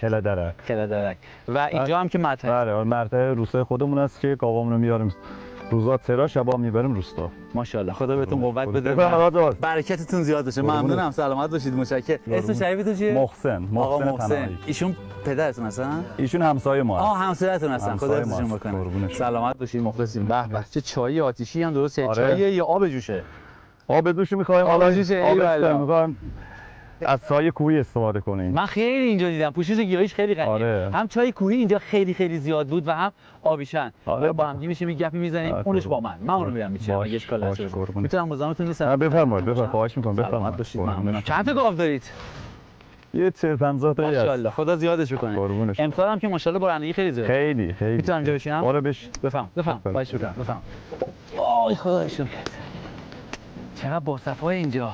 کله‌درک. و اینجا هم که مطرح. بله، مرتع روستای خودمون است که گاوامونو میاریم روزا ترا، شبا میبریم روستا. ماشاءالله خدا بهتون قوت بده. برکتتون زیاد بشه. ممنونم. سلامت باشید. متشکرم. اسم شریفتون چیه؟ محسن. آقا محسن. ایشون پدرتون هستن؟ ایشون همسایه ما هست. همسایه‌تون هستن. خدا حفظشون بکنه. سلامت باشید. مخلصیم. به به. چه چای آتیشی هم درسته. آره. چاییه یا آب جوشه؟ آب جوش می‌خوایم. آب جوشه. می‌خوایم از چای کوهی استفاده کنیم. من خیلی اینجا دیدم پوشش گیاهیش خیلی غنیه. آره. هم چای کوهی اینجا خیلی خیلی زیاد بود و هم آبیشن. آره. با هم میشیم یه گپی میزنیم. اونش با من اونو میرم میچینم. اگه اشکال نداره. میتونم مزاحمتون نیستم. بفرمایید. خواهش می‌کنم. بفرمایید. ممنونم. چند تا گاو دارید؟ یه 40-50 تا هست. ماشاءالله خدا زیادش بکنه. قربونش. امسال هم که ماشاءالله بارندگی خیلی زیاد. خیلی. میتونم اینجا بشینم؟ آره بش. بفهم. باشه بفهم. آی خدا شکر. چقدر باصفای اینجا.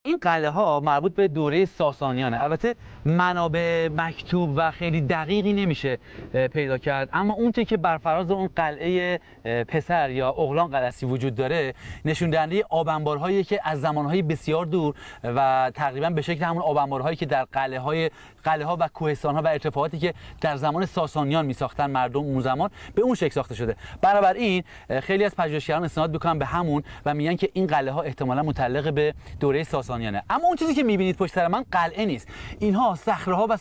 این قلعه ها مربوط به دوره ساسانیانه. البته منابع مکتوب و خیلی دقیقی نمیشه پیدا کرد، اما اون چیزی که بر فراز اون قلعه پسر یا اغلان قلعه‌ای وجود داره نشون دهنده آب انبارهایی که از زمانهای بسیار دور و تقریبا به شکل همون آب انبارهایی که در قلعه ها و کوهستان ها و ارتفاعاتی که در زمان ساسانیان میساختن مردم اون زمان به اون شکل ساخته شده. بنابراین خیلی از پژوهشگران استناد میکنن به همون و میگن که این قلعه ها احتمالاً متعلق به دوره ساسانیانه. اما اون چیزی که میبینید پشت سر من قلعه نیست. اینها صخره ها و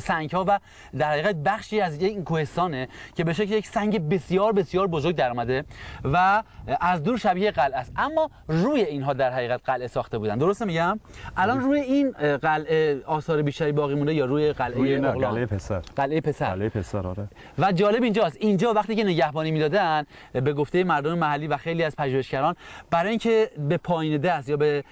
سنگ ها و در حقیقت بخشی از یک کوهستانه که به شکل یک سنگ بسیار بسیار بزرگ در اومده و از دور شبیه قلعه است، اما روی اینها در حقیقت قلعه ساخته بودن. درسته میگم؟ الان روی این قلعه آثار بیشتری باقی مونده یا روی قلعه قلعه پسر؟ قلعه پسر. قلعه پسر آره. و جالب اینجاست، اینجا وقتی که نگهبانی میدادن به گفته مردم محلی و خیلی از پژوهشگران، برای اینکه به پایین دست یا به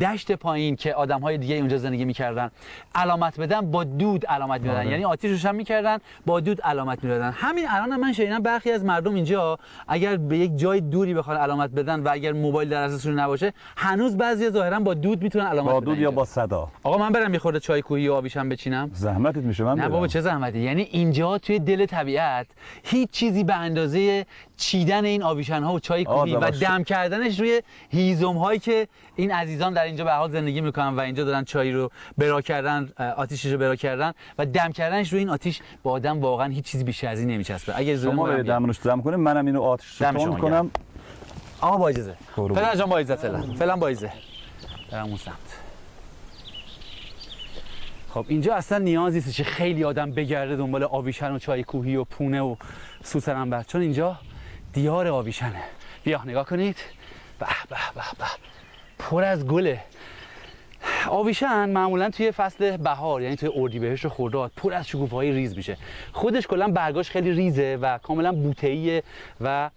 دشت پایین که آدم‌های دیگه اونجا زندگی می‌کردن علامت بدن، با دود علامت می‌دادن. یعنی آتش روشن می‌کردن، با دود علامت می‌دادن. همین الان من شنیدم برخی از مردم اینجا اگر به یک جای دوری بخوان علامت بدن و اگر موبایل در دستشون نباشه، هنوز بعضی ظاهرا با دود میتونن علامت بدن. با دود یا با صدا. آقا من برم یه خورده چای کوهی و آبیشم بچینم. زحمتت میشه من. نه بابا چه زحمتی. یعنی اینجا توی دل طبیعت هیچ چیزی به اندازه چیدن این آبیشن ها و چای کوهی و دم کردنش روی هیزم هایی که این عزیزان در اینجا به حال زندگی میکنن و اینجا دارن چای رو برا کردن، آتیشش رو برا کردن و دم کردنش روی این آتیش با آدم واقعا هیچ چیزی بیشتر از این نمیچسبه. اگه شما دمش دم کنیم منم اینو آتیش رو تند کنم. آقا با اجازه. فعلا جان با اجازه. فعلا با اجازه. برم اون سمت. خب اینجا اصلا نیازی نیست که خیلی آدم بگرده دنبال آبیشن و چای کوهی و پونه و سوسرنبر، چون اینجا دیار آبیشنه. بیا نگاه کنید. به به به به. پر از گله. آویشن معمولا توی فصل بهار یعنی توی اردیبهشت و خرداد پر از شکوفه‌های ریز میشه. خودش کلا برگاش خیلی ریزه و کاملا بوته‌ایه و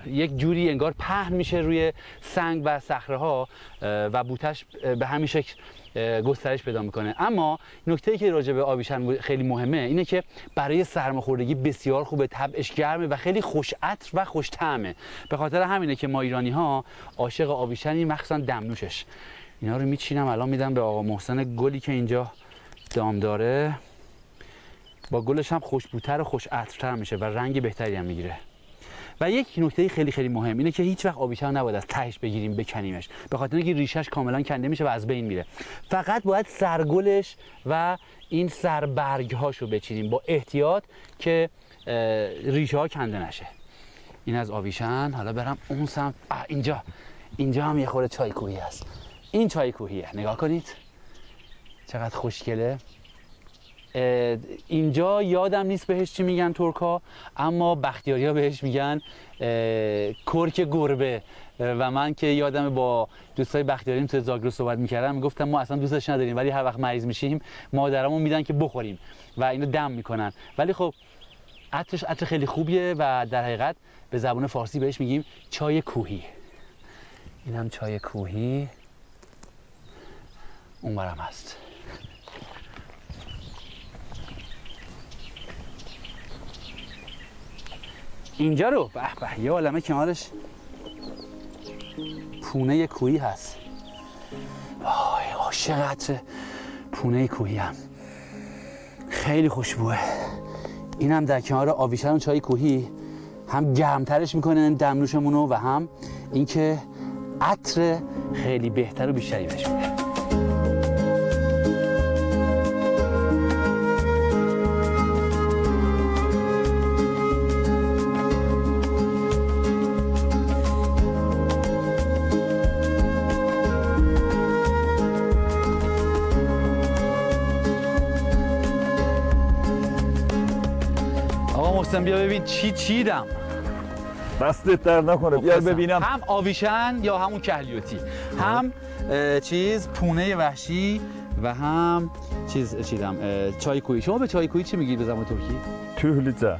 یک جوری انگار پهن میشه روی سنگ و صخره‌ها و بوتش به همین شکل گسترش پیدا میکنه. اما نکته‌ای که راجع به آویشن خیلی مهمه اینه که برای سرماخوردگی بسیار خوبه، طبعش گرمه و خیلی خوش عطر و خوش طعمه. به خاطر همینه که ما ایرانی‌ها عاشق آویشنیم، مخصوصا دمنوشش. اینا رو میچینم الان میدم به آقا محسن گلی که اینجا دام داره. با گلش هم خوشبوتر و خوش عطرتر میشه و رنگ بهتری هم میگیره. و یک نکته خیلی خیلی مهم اینه که هیچ وقت آویشن نباید از تهش بگیریم بکنیمش، به خاطر اینکه ریشش کاملا کنده میشه و از بین میره. فقط باید سرگلش و این سربرگ هاشو بچینیم با احتیاط که ریشه ها کنده نشه. این از آویشن. حالا برم اون سمت. اینجا هم یه خورده چای کوهی هست. این چای کوهیه، نگاه کنید چقدر خوشگله. اینجا یادم نیست بهش چی میگن ترکا، اما بختیاریا بهش میگن کرک گربه. و من که یادم با دوستای بختیاریم تو زاگرو صحبت میکردم میگفتم ما اصلا دوستش نداریم، ولی هر وقت مریض میشیم مادرامون میدن که بخوریم و اینو دم میکنن. ولی خب عطرش عطر خیلی خوبیه و در حقیقت به زبان فارسی بهش میگیم چای کوهی. اینم چای کوهی اونورم هست. اینجا رو به به یه عالمه کنارش پونه کوهی هست. وای عاشق عطر پونه کوهی هم خیلی خوشبوه. اینم در کنار آویشن و چای کوهی هم گرمترش میکنه دمنوشمونو و هم اینکه عطر خیلی بهتر و بیشتری بهش میده. بیا ببین چی چیدم. دستت در نکنه بیا ببینم. هم آویشن یا همون کهلیوتی، هم چیز پونه وحشی و هم چیز چیدم چای کوهی. شما به چای کوهی چی میگید به زبان ترکی؟ توهلیته. به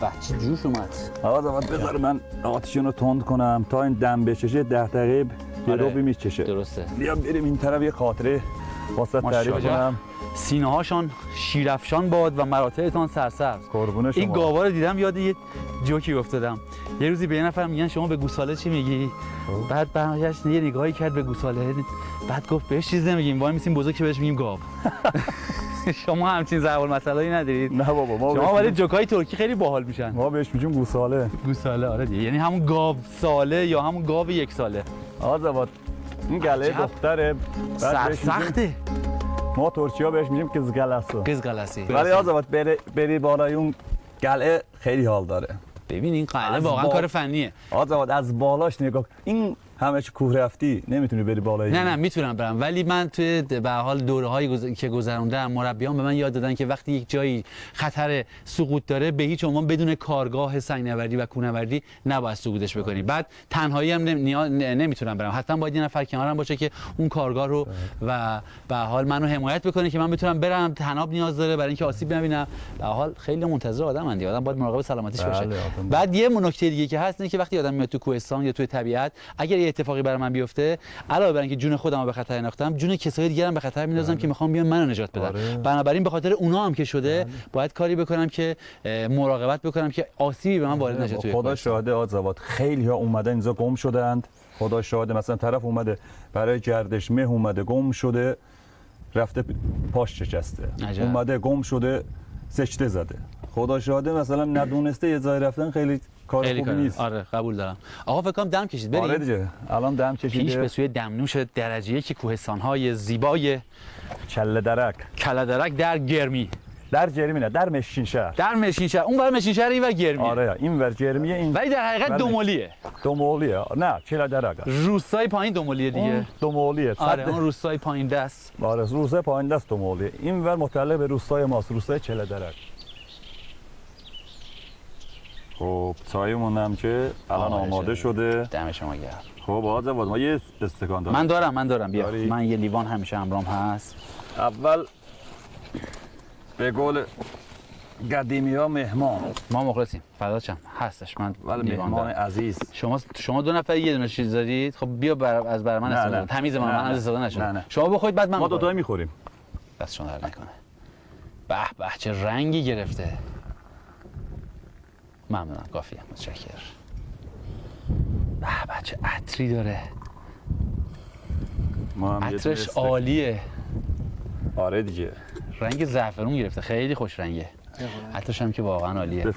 به چه جوش اومد. آقا زمان بذار من آتیشون رو تند کنم تا این دم بچشه 10 دقیقه گروبی میچشه. درسته. بیا بریم این طرف یه خاطره واسه تعریف کنم. سینه هاشون شیرافشان باد و مراتعتان سرسبز. قربون شما. این گاوا رو دیدم یاد یه جوکی افتادم. یه روزی به یه نفر میگن شما به گوساله چی میگی؟ بعد برگشت یه نگاهی کرد به گوساله، بعد گفت بهش چیز نمیگیم، وای میسیم بزرگ که بهش میگیم گاو. شما همچین ضرب المثلایی ندارید؟ نه بابا ما شما ولی جوکای ترکی خیلی باحال میشن. ما بهش میگیم گوساله. گوساله آره دیگه، یعنی همون گاو ساله یا همون گاو یک ساله. آزاد این گله دختره سخته. ما ترکی‌ها بهش میگیم قزگلاسو. قزگلاسی. ولی آزاد بری بالای اون قلعه خیلی حال داره. ببین این قلعه واقعا کار فنیه. آزاد از بالاش نگاه این همه چی کوه رفتی نمیتونی بری بالای. نه میتونم برم، ولی من توی به حال دوره‌هایی که گذروندم مربیان به من یاد دادن که وقتی یک جایی خطر سقوط داره به هیچ عنوان بدون کارگاه سنگ‌نوردی و کوهنوردی نباید سقوطش بکنی. بعد تنهایی هم نمیتونم برم، حتما باید یه نفر کنارم باشه که اون کارگاه رو و به حال منو حمایت بکنه که من بتونم برم. تناب نیاز داره برای اینکه آسیب نبینم. به حال خیلی منتظر آدم باید مراقب سلامتیش باشه. بعد یه نکته دیگه که هست اینه که وقتی آدم میاد تو کوهستان یا تو طبیعت، اگر یه اتفاقی برای من بیفته، علاوه بر اینکه جون خودم رو به خطر انداختم، جون کسای دیگه هم به خطر میندازم که میخوام بیان منو نجات بدن. بنابراین به خاطر اونا هم که شده باید کاری بکنم که مراقبت بکنم که آسیبی به من وارد نشه. توی خدا شاهده آزاد خیلی ها اومدن اینجا گم شدند. خدا شاهده مثلا طرف اومده برای گردش مه اومده گم شده رفته پاش چسته، اومده گم شده سکته زده. خدا شاهده مثلا ندونسته یه جای رفتن خیلی کار خوبی نیست. آره قبول دارم. آقا فکر کنم دم کشید بریم. آره دیگه الان دم کشیده. پیش به سوی دمنوش درجه 1 کوهستان‌های زیبای کله درک در گرمی. در جرمی نه در مشین شهر. در مشین شهر. اون ور مشین شهر این ور گرمی. آره این ور جرمیه این. ولی در حقیقت دومولیه. نه کله درک. روستای پایین دومولیه دیگه. دومولیه. آره اون روستای پایین دست. آره روستای پایین دست دومولیه. این ور متعلق به روستای ماست، روستای کله درک. خب چایمون هم که الان آماده شده. دم شما گرم. خب آزاد ما یه استکان داریم. من دارم بیا. من یه لیوان همیشه همراهم هست. اول به قول قدیمی ها مهمان. ما مخلصیم. فدات شم. هستش من ولی مهمان عزیز. شما دو نفر یه دونه چیز دارید. خب بیا از برای من استفاده. تمیز من از استفاده نشه. شما بخورید بعد من. ما دو تایی میخوریم. بس شما در نکنه. به چه رنگی گرفته. ممنونم کافیه. متشکرم. به چه عطری داره. عطرش عالیه. آره دیگه. رنگ زعفرون گرفته، خیلی خوش رنگه. عطرش هم که واقعا عالیه.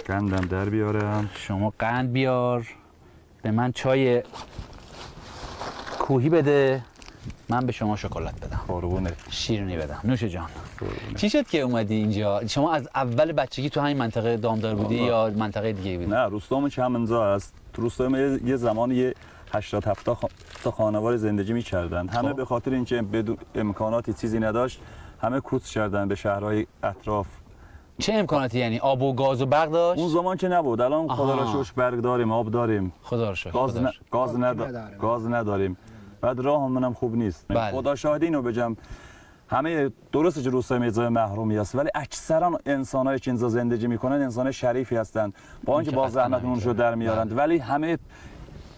قندم در بیارم. شما قند بیار. به من چای کوهی بده. من به شما شکلات بدم. قربونه. شیرینی بدم. نوش جان. چی شد که اومدی اینجا؟ شما از اول بچگی تو همین منطقه دامدار بودی یا منطقه دیگه بودی؟ نه روستام چمنزا است. تو روستای یه زمانی یه 80-70 تا خانواده زندگی می‌کردند. همه به خاطر اینکه بدون امکاناتی چیزی نداشت، همه کوچ کردن به شهرهای اطراف. چه امکاناتی یعنی آب و گاز و برق داشت؟ اون زمان که نبود. الان خدا را شکر برق داریم، آب داریم. خدا را شکر. گاز نداریم. بعد راهمون هم خوب نیست. بله. خدا شاهد اینو بگم، همه درسته که روستای میرزای محرومی است، ولی اکثرا انسانایی که اینجا زندگی میکنن انسان شریفی هستند، با اینکه با زحمت اونجا در میارند، ولی همه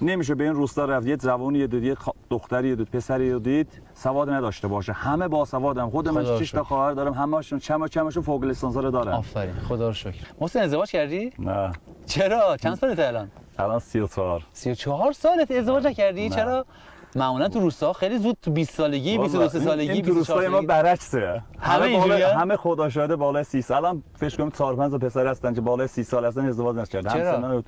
نمیشه به این روستا رفت یه جوانی دید، یه دختری دید، پسری دید سواد نداشته باشه. همه با سوادم. خود من 6 تا خواهر دارم، همه‌شون چماشون فوق لیسانس رو دارن. آفرین، خدا رو شکر. محسن ازدواج کردی؟ نه. چرا؟ چند سالته الان؟ الان 34. 34 سالت ازدواج نکردی؟ چرا؟ معمولا تو روستا خیلی زود تو 20 سالگی، 22 سالگی، این تو روستای ما برعکسه. همه خدا شاهده بالای 30 سال. الان فکر کنم 4-5 تا پسر هستن که بالای 30 سال هستن ازدواج نکردن. چرا؟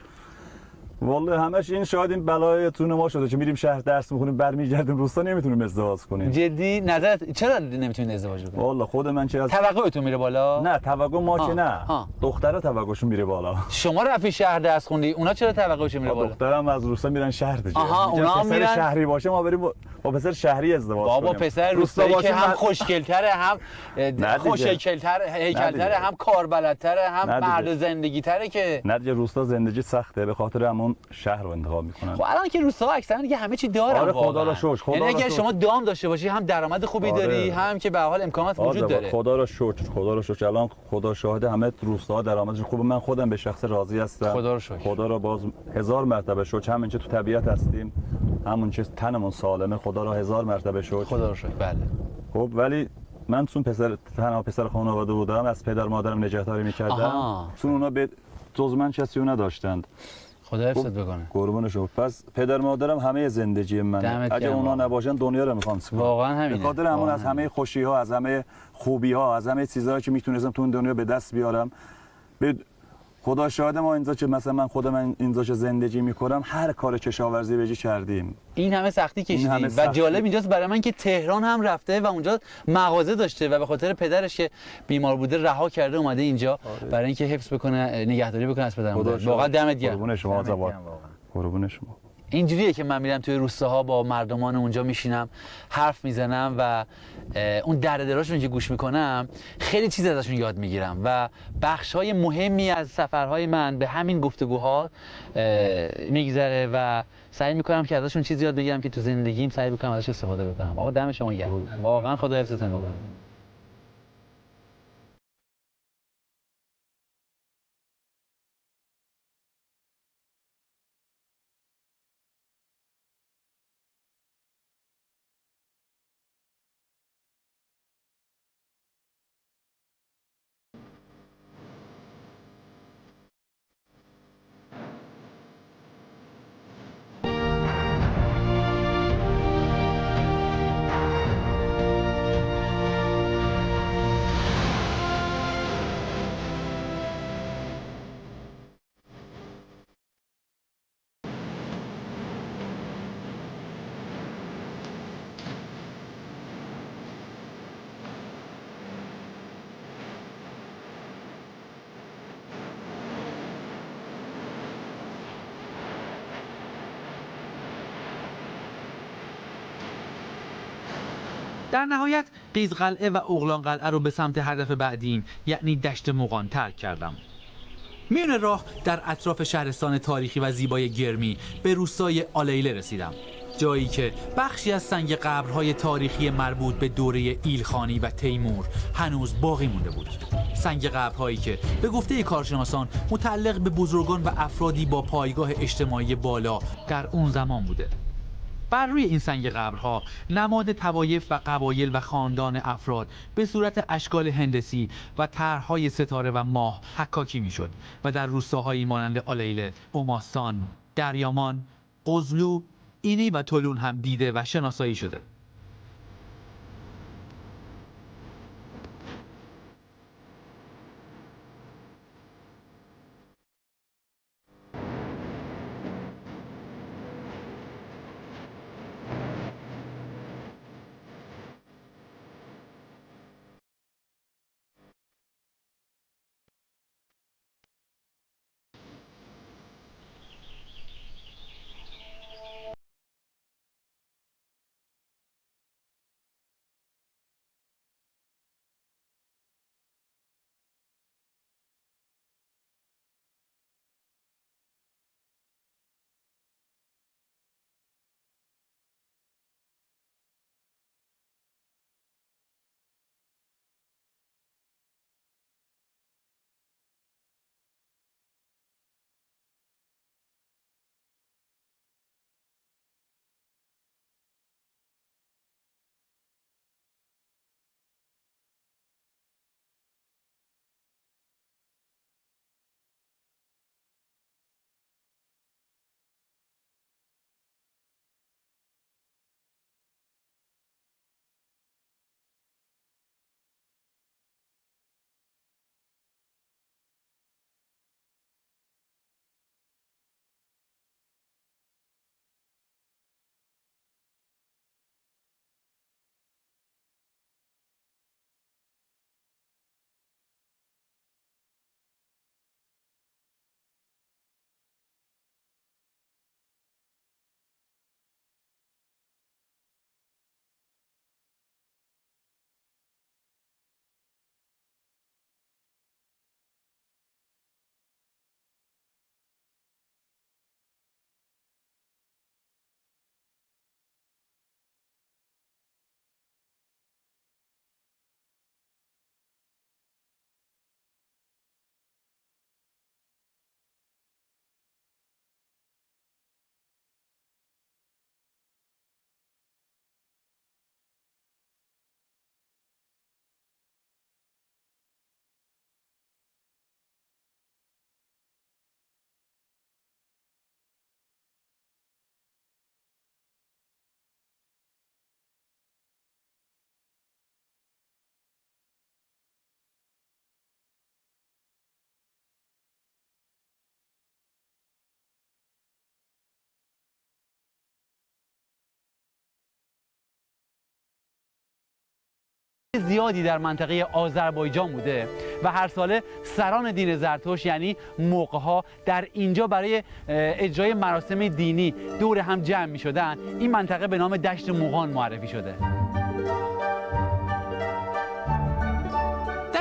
والله همش این شاید این بلای تون ما شده که میریم شهر درس میخونیم برمیگردیم روستا نمیتونیم ازدواج کنیم. جدی نظرت چرا نمیتونید ازدواج کنید؟ والله خود من چه از توقعتون میره بالا؟ نه توقع ما که نه. دخترها توقعشون میره بالا. شما رفتی شهر درس خوندی، اونا چرا توقعشون میره بالا؟ دخترم از روستا میرن شهر دیگه. اونا میرن شهری باشه ما بریم با پسر شهری ازدواج کنیم. بابا پسر روستایی که هم خوشگل‌تره، هم هیکل‌تره، هم کاربلدتره، هم مرد زندگی‌تره که. نه دیگه روستا زندگی سخته، به خاطر همون شهر رو انتخاب میکنن. خب الان که روستا اکثرا دیگه همه چی دارن. آره خدا رو شکر. یعنی اگر شما دام داشته باشی هم درآمد خوبی داری، هم که به هر حال امکانات وجود داره. خدا رو شکر. الان خدا شاهد همه روستا درآمدش خوبه. من خودم به شخص راضی هستم. خدا رو شکر. خدا رو باز 1000 مرتبه شکر. همین که تو طبیعت هستیم، همون که تنمون سالمه، خدا رو 1000 مرتبه شکر. خدا رو شکر. بله. خب ولی من چون تنها پسر خانواده بودم، از پدر مادرم نگهداری می‌کردم. چون اونا به جز من کسی نداشتند. خدا حفظت بکنه. قربون شما. پس پدر مادرم همه زندگی منه. اگه اونا نباشن دنیا رو میخوام چیکار. واقعا همینه. به خاطر همون از همه خوشی ها، از همه خوبی ها، از همه چیزایی که میتونستم تو این دنیا به دست بیارم، خدا شاهد ما اینجا که مثلا من خودم اینجا که زندگی میکنم هر کار کشاورزی بهجی کردیم. این همه سختی کشیدیم و جالب اینجاست برای من که تهران هم رفته و اونجا مغازه داشته و به خاطر پدرش که بیمار بوده رها کرده اومده اینجا برای اینکه حفظ بکنه، نگهداری بکنه از پدر مادر. واقعا دمت گرم. قربون شما زبان. قربون شما. اینجوریه که من میرم توی روستاها با مردمان اونجا میشینم حرف میزنم و اون درد دراشون که گوش میکنم خیلی چیز ازشون یاد میگیرم و بخش‌های مهمی از سفرهای من به همین گفتگوها میگذره و سعی میکنم که ازشون چیزی یاد بگیرم که تو زندگیم سعی میکنم ازش استفاده بکنم. آقا دم شما گرم. واقعا خدا حفظتون کنه. در نهایت قیزقلعه و اغلان قلعه رو به سمت هدف بعدیم یعنی دشت مغان ترک کردم. میون راه در اطراف شهرستان تاریخی و زیبای گرمی به روستای آلیله رسیدم، جایی که بخشی از سنگ قبرهای تاریخی مربوط به دوره ایلخانی و تیمور هنوز باقی مونده بود. سنگ قبرهایی که به گفته کارشناسان متعلق به بزرگان و افرادی با پایگاه اجتماعی بالا در اون زمان بوده. بر روی این سنگ قبرها نماد طوایف و قبایل و خاندان افراد به صورت اشکال هندسی و طرح‌های ستاره و ماه حکاکی میشد و در روستاهایی مانند آلیله، اوماستان، دریامان، قزلو، اینی و تولون هم دیده و شناسایی شده. زیادی در منطقه آذربایجان بوده و هر ساله سران دین زرتشت یعنی مغها در اینجا برای اجرای مراسم دینی دور هم جمع می شدن. این منطقه به نام دشت مغان معرفی شده.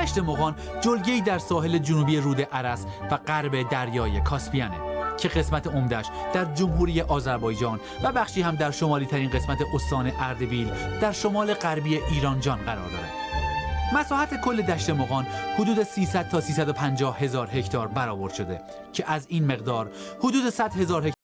دشت مغان جلگه‌ای در ساحل جنوبی رود ارس و غرب دریای کاسپیانه که قسمت عمده‌اش در جمهوری آذربایجان و بخشی هم در شمالی ترین قسمت استان اردبیل در شمال غربی ایرانجان قرار داره. مساحت کل دشت مغان حدود 300 تا 350 هزار هکتار برآورد شده که از این مقدار حدود 100 هزار هکتار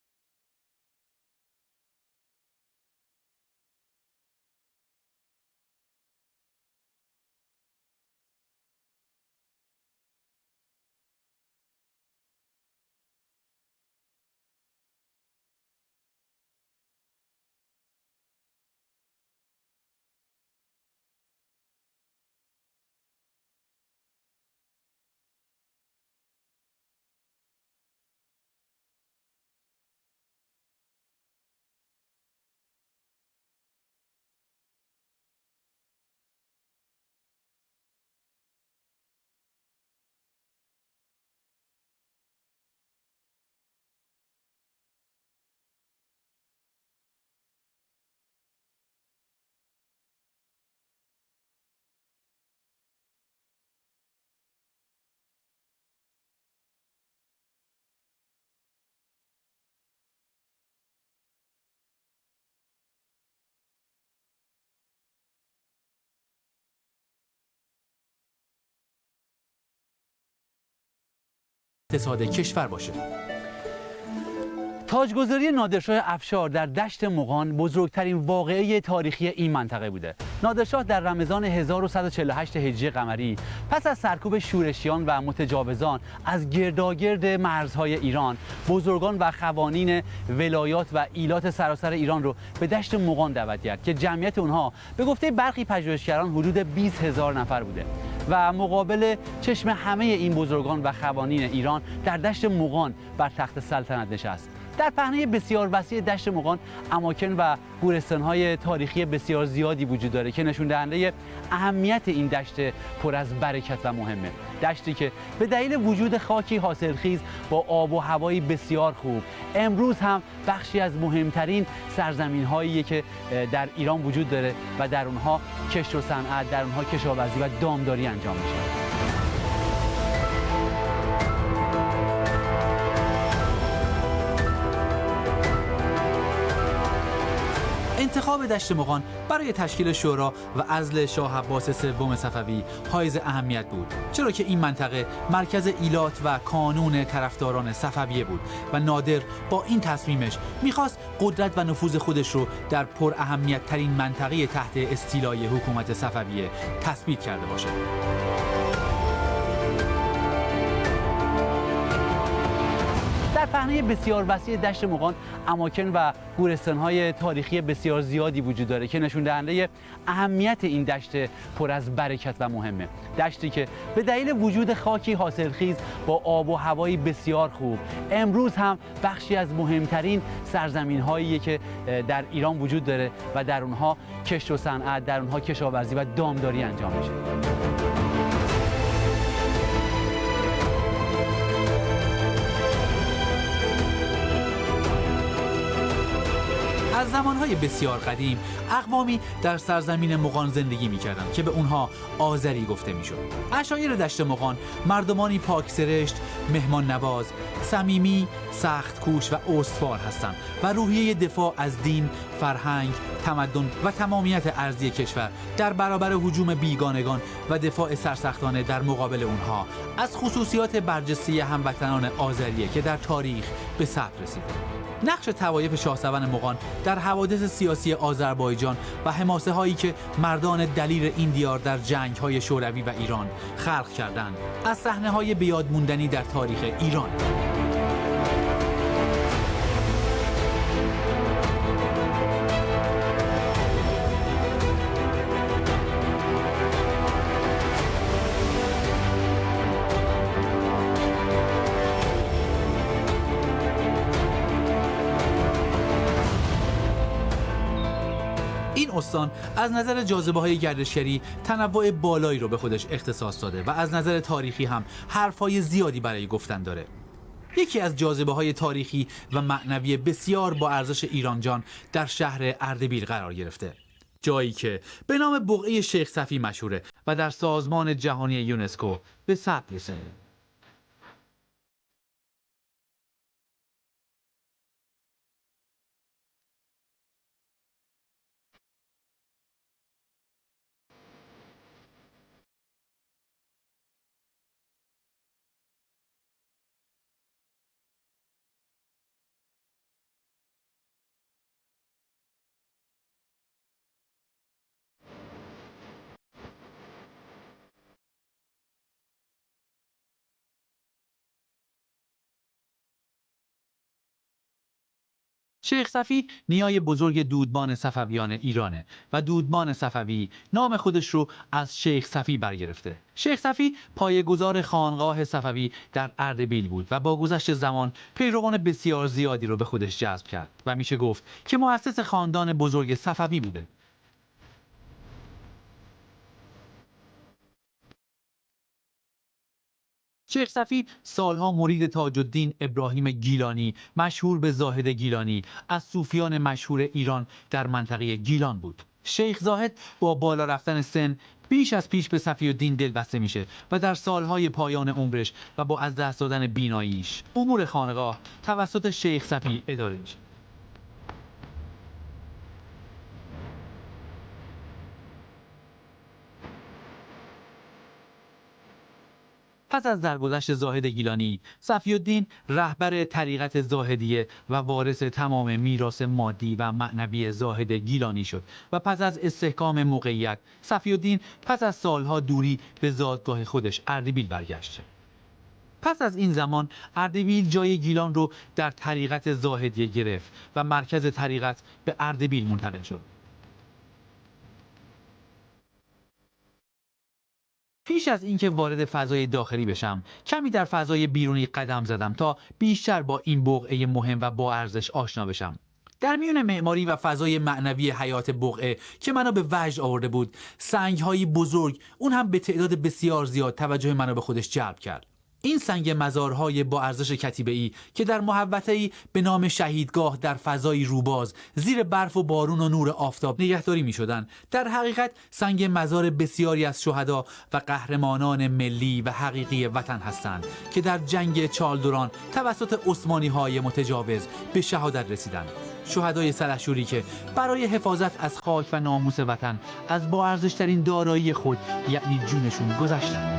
اقتصاد کشور باشه. تاجگذاری نادرشاه افشار در دشت مغان بزرگترین واقعه تاریخی این منطقه بوده. نادرشاه در رمضان 1148 هجری قمری پس از سرکوب شورشیان و متجاوزان از گرداگرد مرزهای ایران، بزرگان و قوانین ولایات و ایلات سراسر ایران رو به دشت مغان دعوت کرد که جمعیت اونها به گفته برخی پژوهشگران حدود 20,000 نفر بوده و مقابل چشم همه این بزرگان و قوانین ایران در دشت مغان بر تخت سلطنت نشست. در پهنه بسیار وسیع دشت مغان اماکن و گورستان‌های تاریخی بسیار زیادی وجود داره که نشون دهنده اهمیت این دشت پر از برکت و مهمه. دشتی که به دلیل وجود خاکی حاصلخیز با آب و هوایی بسیار خوب امروز هم بخشی از مهمترین سرزمین‌هایی که در ایران وجود داره و در اونها کشت و صنعت، در اونها کشاورزی و دامداری انجام میشه. انتخاب دشت مغان برای تشکیل شورا و عزل شاه عباس سوم صفوی حائز اهمیت بود، چرا که این منطقه مرکز ایلات و کانون طرفداران صفویه بود و نادر با این تصمیمش میخواست قدرت و نفوذ خودش رو در پر اهمیت ترین منطقه تحت استیلای حکومت صفویه تثبیت کرده باشه. در پهنه بسیار وسیع دشت مغان اماکن و گورستان‌های تاریخی بسیار زیادی وجود داره که نشون دهنده اهمیت این دشت پر از برکت و مهمه. دشتی که به دلیل وجود خاکی حاصلخیز با آب و هوایی بسیار خوب امروز هم بخشی از مهمترین سرزمین‌هایی که در ایران وجود داره و در اونها کشت و صنعت، در اونها کشاورزی و دامداری انجام میشه. از زمانهای بسیار قدیم اقوامی در سرزمین مغان زندگی می‌کردند که به اونها آذری گفته میشد. عشایر دشت مغان مردمانی پاکسرشت، مهمان نواز، صمیمی، سخت کوش و استوار هستند و روحیه دفاع از دین، فرهنگ، تمدن و تمامیت ارضی کشور در برابر هجوم بیگانگان و دفاع سرسختانه در مقابل اونها از خصوصیات برجسته هموطنان آذریه که در تاریخ به ثبت رسیده. نقش طوایف شاهسوار مغان در حوادث سیاسی آذربایجان و حماسه هایی که مردان دلیر این دیار در جنگ های شوروی و ایران خلق کردند از صحنه های بیاد موندنی در تاریخ ایران. این این استان از نظر جاذبه‌های گردشگری تنوع بالایی رو به خودش اختصاص داده و از نظر تاریخی هم حرفای زیادی برای گفتن داره. یکی از جاذبه‌های تاریخی و معنوی بسیار با ارزش ایرانجان در شهر اردبیل قرار گرفته. جایی که به نام بقعه شیخ صفی مشهوره و در سازمان جهانی یونسکو به ثبت رسیده. شیخ صفی نیای بزرگ دودمان صفویان ایرانه و دودمان صفوی نام خودش رو از شیخ صفی برگرفته. شیخ صفی پایه‌گذار خانقاه صفوی در اردبیل بود و با گذشت زمان پیروان بسیار زیادی رو به خودش جذب کرد و میشه گفت که مؤسس خاندان بزرگ صفوی بوده. شیخ صفی سالها مرید تاج الدین ابراهیم گیلانی مشهور به زاهد گیلانی از صوفیان مشهور ایران در منطقه گیلان بود. شیخ زاهد با بالا رفتن سن بیش از پیش به صفی الدین دلبسته میشه و در سالهای پایان عمرش و با از دست دادن بیناییش امور خانقاه توسط شیخ صفی اداره میشه. پس از درگذشت زاهد گیلانی، صفی الدین رهبر طریقت زاهدیه و وارث تمام میراث مادی و معنوی زاهد گیلانی شد و پس از استحکام موقعیت، صفی الدین پس از سالها دوری به زادگاه خودش اردبیل برگشت. پس از این زمان اردبیل جای گیلان رو در طریقت زاهدیه گرفت و مرکز طریقت به اردبیل منتقل شد. پیش از اینکه وارد فضای داخلی بشم، کمی در فضای بیرونی قدم زدم تا بیشتر با این بقعه مهم و با ارزش آشنا بشم. در میون معماری و فضای معنوی حیات بقعه که منو به وجد آورده بود، سنگ‌های بزرگ، اون هم به تعداد بسیار زیاد، توجه منو به خودش جلب کرد. این سنگ مزارهای با ارزش کتیبه‌ای که در محوطه‌ای به نام شهیدگاه در فضای روباز زیر برف و بارون و نور آفتاب نگهداری می‌شدند، در حقیقت سنگ مزار بسیاری از شهدا و قهرمانان ملی و حقیقی وطن هستند که در جنگ چالدوران توسط عثمانی‌های متجاوز به شهادت رسیدند. شهدای سلحشوری که برای حفاظت از خاک و ناموس وطن از با ارزش‌ترین دارایی خود یعنی جونشون گذشتند.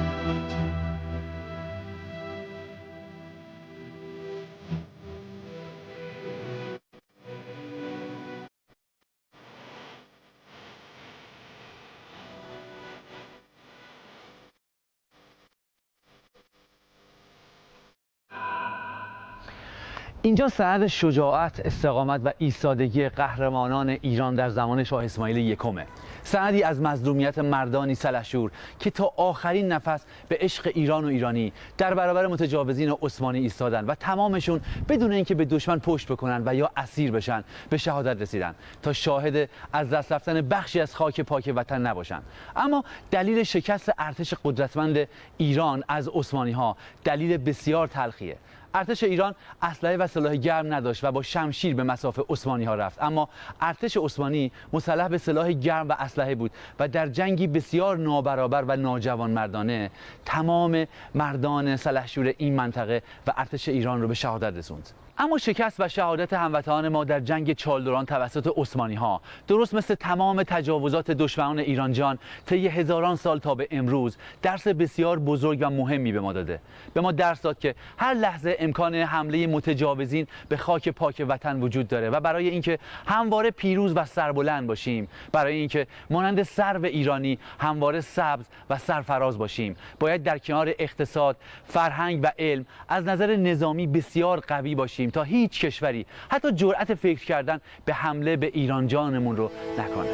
اینجا سند شجاعت، استقامت و ایستادگی قهرمانان ایران در زمان شاه اسماعیل یکمه. سندی از مظلومیت مردانی سلحشور که تا آخرین نفس به عشق ایران و ایرانی در برابر متجاوزین عثمانی ایستادن و تمامشون بدون اینکه به دشمن پشت بکنن و یا اسیر بشن به شهادت رسیدن تا شاهد از دست رفتن بخشی از خاک پاک وطن نباشن. اما دلیل شکست ارتش قدرتمند ایران از عثمانی ها دلیل بسیار تلخیه. ارتش ایران اسلحه و سلاح گرم نداشت و با شمشیر به مصاف عثمانی ها رفت، اما ارتش عثمانی مسلح به سلاح گرم و اسلحه بود و در جنگی بسیار نابرابر و ناجوانمردانه تمام مردان سلحشور این منطقه و ارتش ایران رو به شهادت رسوند. اما شکست و شهادت هموطنان ما در جنگ چالدوران توسط عثمانی ها درست مثل تمام تجاوزات دشمنان ایران جان طی هزاران سال تا به امروز درس بسیار بزرگ و مهمی به ما داده. به ما درس داد که هر لحظه امکان حمله متجاوزین به خاک پاک وطن وجود داره و برای اینکه همواره پیروز و سربلند باشیم، برای اینکه مانند سرو ایرانی همواره سبز و سرفراز باشیم، باید در کنار اقتصاد، فرهنگ و علم از نظر نظامی بسیار قوی باشیم تا هیچ کشوری حتی جرأت فکر کردن به حمله به ایران جانمون رو نکنه.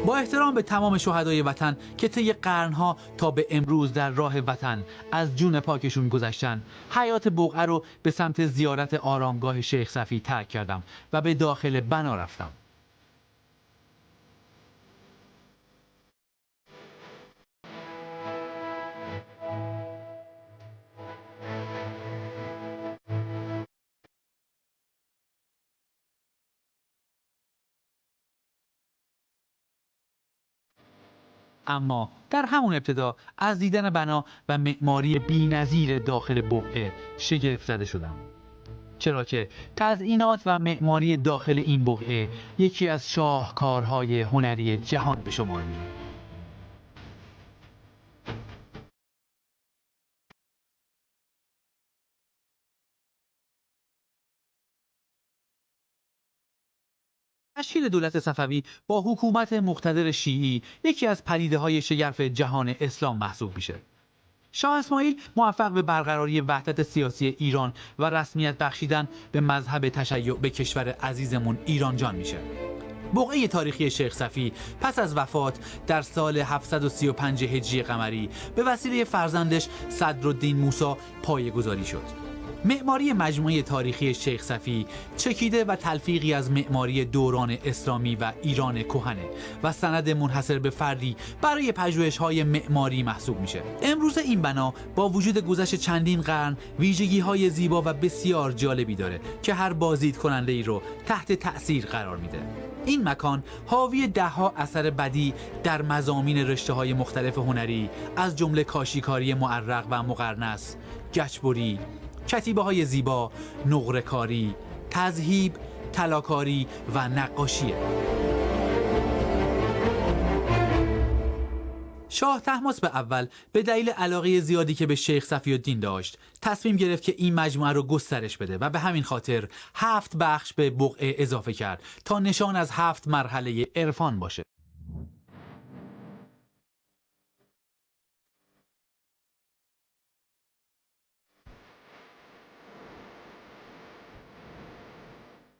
با احترام به تمام شهدای وطن که طی قرنها تا به امروز در راه وطن از جون پاکشون گذشتن، حیات بقعه رو به سمت زیارت آرامگاه شیخ صفی ترک کردم و به داخل بنا رفتم. اما در همون ابتدا از دیدن بنا و معماری بی‌نظیر داخل بقعه شگفت زده شدم، چرا که تزئینات و معماری داخل این بقعه یکی از شاهکارهای هنری جهان به شمار می‌رفت. تشکیل دولت صفوی با حکومت مقتدر شیعی یکی از پدیده‌های شگرف جهان اسلام محسوب میشه. شاه اسماعیل موفق به برقراری وحدت سیاسی ایران و رسمیت بخشیدن به مذهب تشیع به کشور عزیزمون ایران جان میشه. بقعه تاریخی شیخ صفی پس از وفات در سال 735 هجری قمری به وسیله فرزندش صدرالدین موسی پایه‌گذاری شد. معماری مجموعه تاریخی شیخ صفی چکیده و تلفیقی از معماری دوران اسلامی و ایران کهنه و سند منحصر به فردی برای پژوهش‌های معماری محسوب میشه. امروز این بنا با وجود گذشت چندین قرن ویژگی‌های زیبا و بسیار جالبی داره که هر بازدید کننده ای رو تحت تأثیر قرار میده. این مکان حاوی ده‌ها اثر بدیع در مضامین رشته‌های مختلف هنری از جمله کاشیکاری معرق و مقرنس، گچبری، کتیبه‌های زیبا، نقره‌کاری، تذهیب، طلاکاری و نقاشیه. شاه طهماسپ اول به دلیل علاقه زیادی که به شیخ صفی‌الدین داشت، تصمیم گرفت که این مجموعه رو گسترش بده و به همین خاطر 7 بخش به بقعه اضافه کرد تا نشان از 7 مرحله عرفان باشه.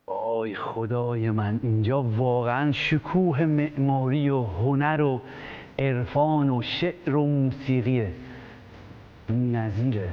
آی خدای من، اینجا واقعا شکوه معماری و هنر و عرفان و شعر و موسیقیه بی‌نظیره.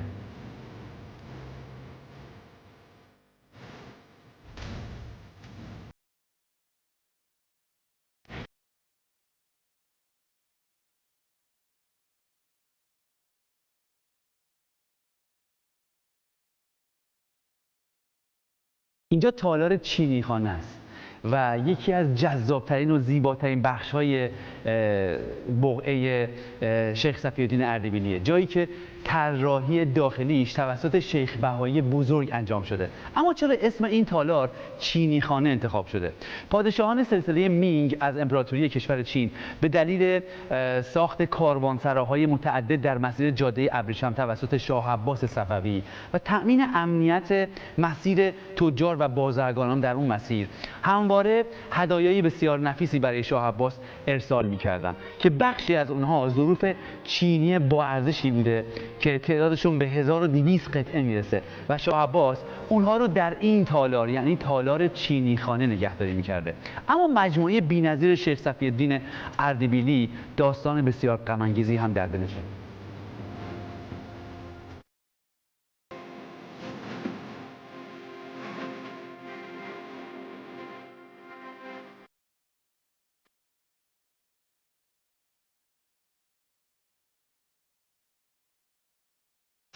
اینجا تالار چینی خانه است و یکی از جذابترین و زیباترین بخش‌های بقعه شیخ صفی‌الدین اردبیلیه، جایی که طراحی داخلیش توسط شیخ بهایی بزرگ انجام شده. اما چرا اسم این تالار چینی خانه انتخاب شده؟ پادشاهان سلسله مینگ از امپراتوری کشور چین به دلیل ساخت کاروانسراهای متعدد در مسیر جاده ابریشم توسط شاه عباس صفوی و تأمین امنیت مسیر تجار و بازرگانان در اون مسیر همواره هدایای بسیار نفیسی برای شاه عباس ارسال می‌کردند که بخشی از اونها ظروف چینی با ارزشی بوده که تعدادشون به 1200 قطعه میرسه و شاه عباس اونها رو در این تالار، یعنی تالار چینی خانه، نگهداری می‌کرده. اما مجموعه بی‌نظیر شیخ صفی‌الدین اردبیلی داستان بسیار غم‌انگیزی هم در دلشه.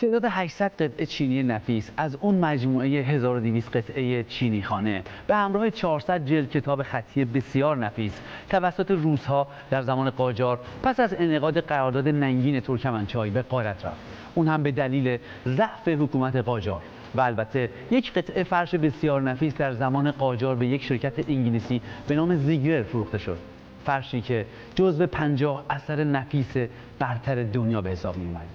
تعداد 800 قطعه چینی نفیس از اون مجموعه 1200 قطعه چینی خانه به همراه 400 جلد کتاب خطی بسیار نفیس توسط روس‌ها در زمان قاجار پس از انعقاد قرارداد ننگین ترکمنچای به غارت رفت. اون هم به دلیل ضعف حکومت قاجار. و البته یک قطعه فرش بسیار نفیس در زمان قاجار به یک شرکت انگلیسی به نام زیگرر فروخته شد. فرشی که جزو 50 اثر نفیس برتر دنیا به حساب می اومد.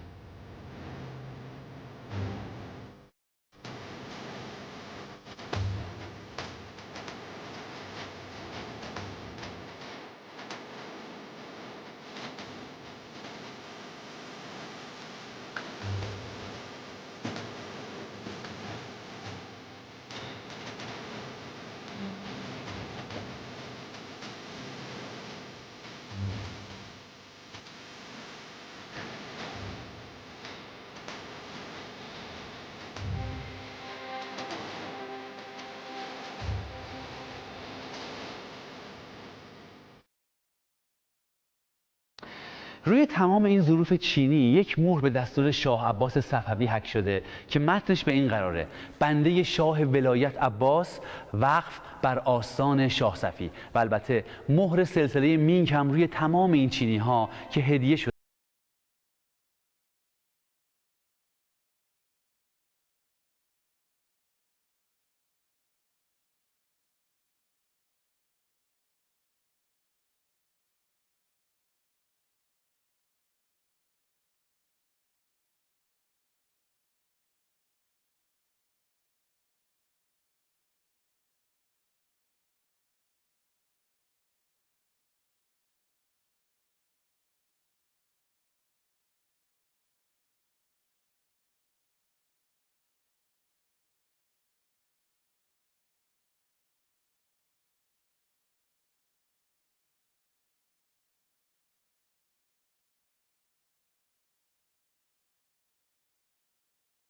روی تمام این ظروف چینی یک مهر به دستور شاه عباس صفوی حک شده که متنش به این قراره: بنده شاه ولایت عباس، وقف بر آستان شاه صفی. و البته مهر سلسله مینگ هم روی تمام این چینی ها که هدیه شده.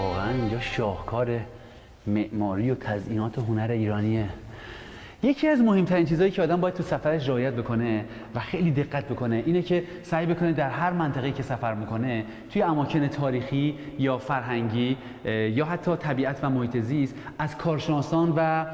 واقعا اینجا شاهکار معماری و تزئینات هنر ایرانیه. یکی از مهمترین چیزهایی که آدم باید تو سفرش رعایت بکنه و خیلی دقت بکنه اینه که سعی بکنه در هر منطقه‌ای که سفر میکنه توی اماکن تاریخی یا فرهنگی یا حتی طبیعت و محیط زیست از کارشناسان و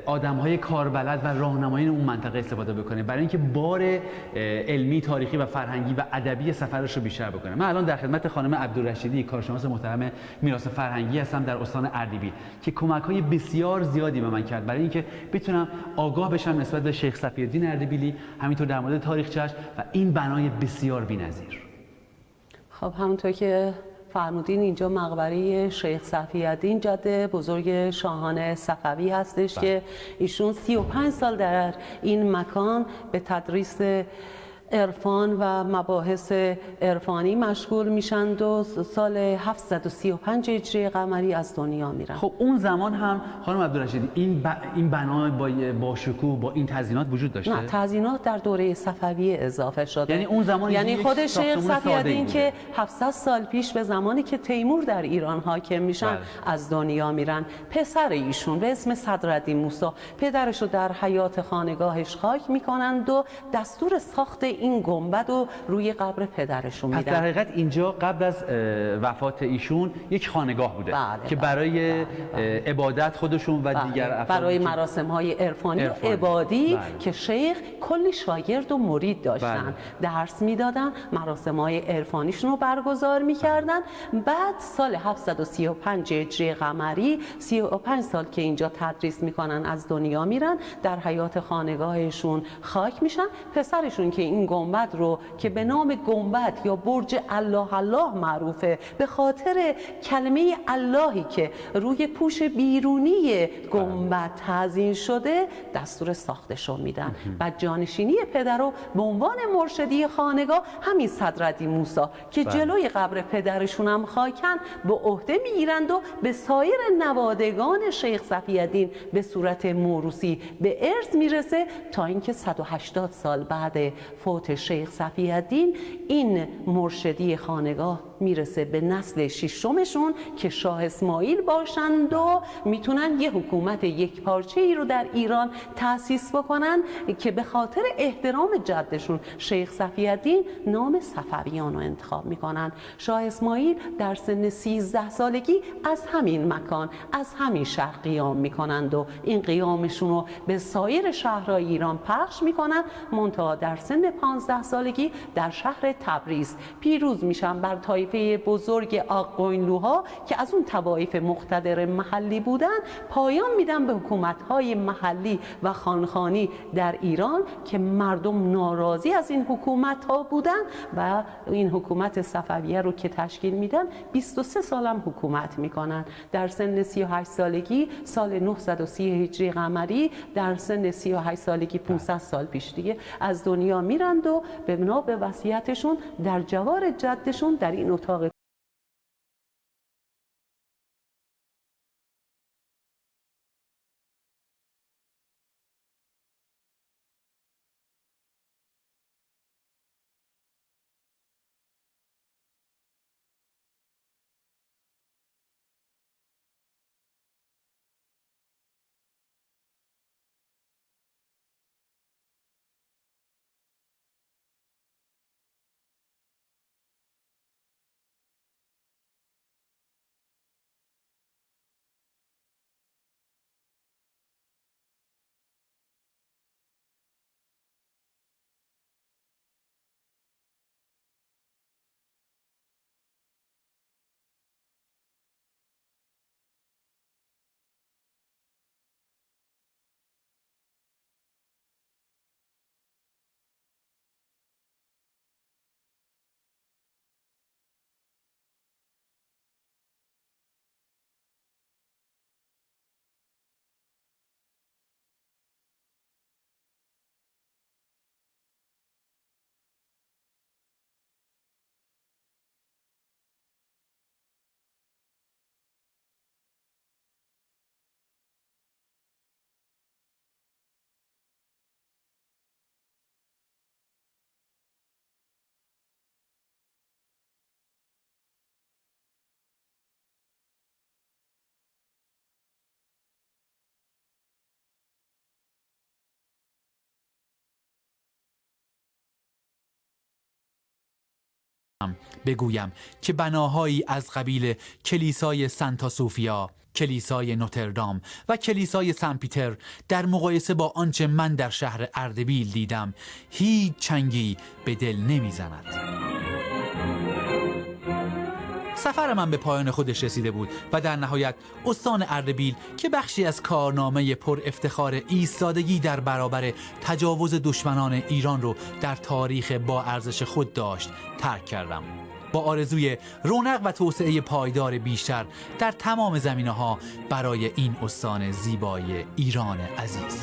آدم‌های کاربلد و راهنمایان اون منطقه استفاده بکنه برای اینکه بار علمی، تاریخی و فرهنگی و ادبی سفرش رو بیشتر بکنه. من الان در خدمت خانم عبدالرشیدی، کارشناس محترم میراث فرهنگی هستم در استان اردبیل که کمک‌های بسیار زیادی به من کرد برای اینکه بتونم آگاه بشم نسبت به شیخ صفی الدین اردبیلی، همینطور در مورد تاریخچه‌اش و این بنای بسیار بی‌نظیر. خب همونطور که فرمودین اینجا مقبره شیخ صفی الدین جد بزرگ شاهان صفوی هستش که ایشون 35 سال در این مکان به تدریس عرفان و مباحث عرفانی مشغول میشند و سال 735 هجری قمری از دنیا میرن. خب اون زمان هم خانم عبدالرشیدی این بنا با شکوه با این تزیینات وجود داشته؟ نه، تزیینات در دوره صفوی اضافه شده. یعنی اون زمان یعنی خود شیخ صفی الدین که 700 سال پیش به زمانی که تیمور در ایران حاکم میشن از دنیا میرن، پسر ایشون به اسم صدرالدین موسی پدرش رو در حیات خانگاهش خاک میکنند و دستور ساخت این گنبد رو روی قبر پدرشون میدن. پس در حقیقت اینجا قبل از وفات ایشون یک خانگاه بوده که برای عبادت خودشون و دیگر افراد برای مراسم های عرفانی و عبادی که شیخ کلی شاگرد و مرید داشتن، درس میدادن، مراسم های عرفانیشون رو برگزار میکردن. بعد سال 735 هجری قمری 35 سال که اینجا تدریس میکنن از دنیا میرن، در حیات خانگاهشون خاک میشن. پسرشون که این گنبد رو که به نام گنبد یا برج الله الله معروفه به خاطر کلمه اللهی که روی پوش بیرونی گنبد تزیین شده دستور ساختشو میدن. و جانشینی پدر رو به عنوان مرشدی خانگاه همین صدرالدین موسی که جلوی قبر پدرشون هم خاکن به عهده میگیرند و به سایر نوادگان شیخ صفی الدین به صورت موروثی به ارث میرسه تا اینکه 180 سال بعد فوت شیخ صفی الدین این مرشدی خانگاه میرسه به نسل ششمشون که شاه اسماعیل باشند و میتونن یه حکومت یک پارچه ای رو در ایران تأسیس بکنن که به خاطر احترام جدشون شیخ صفی الدین نام صفویان رو انتخاب میکنن. شاه اسماعیل در سن 13 سالگی از همین مکان از همین شهر قیام میکنند و این قیامشون رو به سایر شهرهای ایران پخش میکنن. منتها در سن 15 سالگی در شهر تبریز پیروز میشن بر طایفه بزرگ آق‌قوینلوها که از اون طوایف مقتدر محلی بودن، پایان میدن به حکومت‌های محلی و خانخانی در ایران که مردم ناراضی از این حکومت‌ها بودن و این حکومت صفویه رو که تشکیل میدن 23 سال هم حکومت میکنن. در سن 38 سالگی سال 930 هجری قمری در سن 38 سالگی 500 سال پیش دیگه از دنیا میرند و به بنا به وصیتشون در جوار جدشون در این اتاق بگویم که بناهایی از قبیل کلیسای سانتا سوفیا، کلیسای نوتردام و کلیسای سن پیتر در مقایسه با آنچه من در شهر اردبیل دیدم هیچ چنگی به دل نمیزند. سفر من به پایان خودش رسیده بود و در نهایت استان اردبیل که بخشی از کارنامه پر افتخار ایستادگی در برابر تجاوز دشمنان ایران رو در تاریخ با ارزش خود داشت ترک کردم، با آرزوی رونق و توسعه پایدار بیشتر در تمام زمینه‌ها برای این استان زیبای ایران عزیز.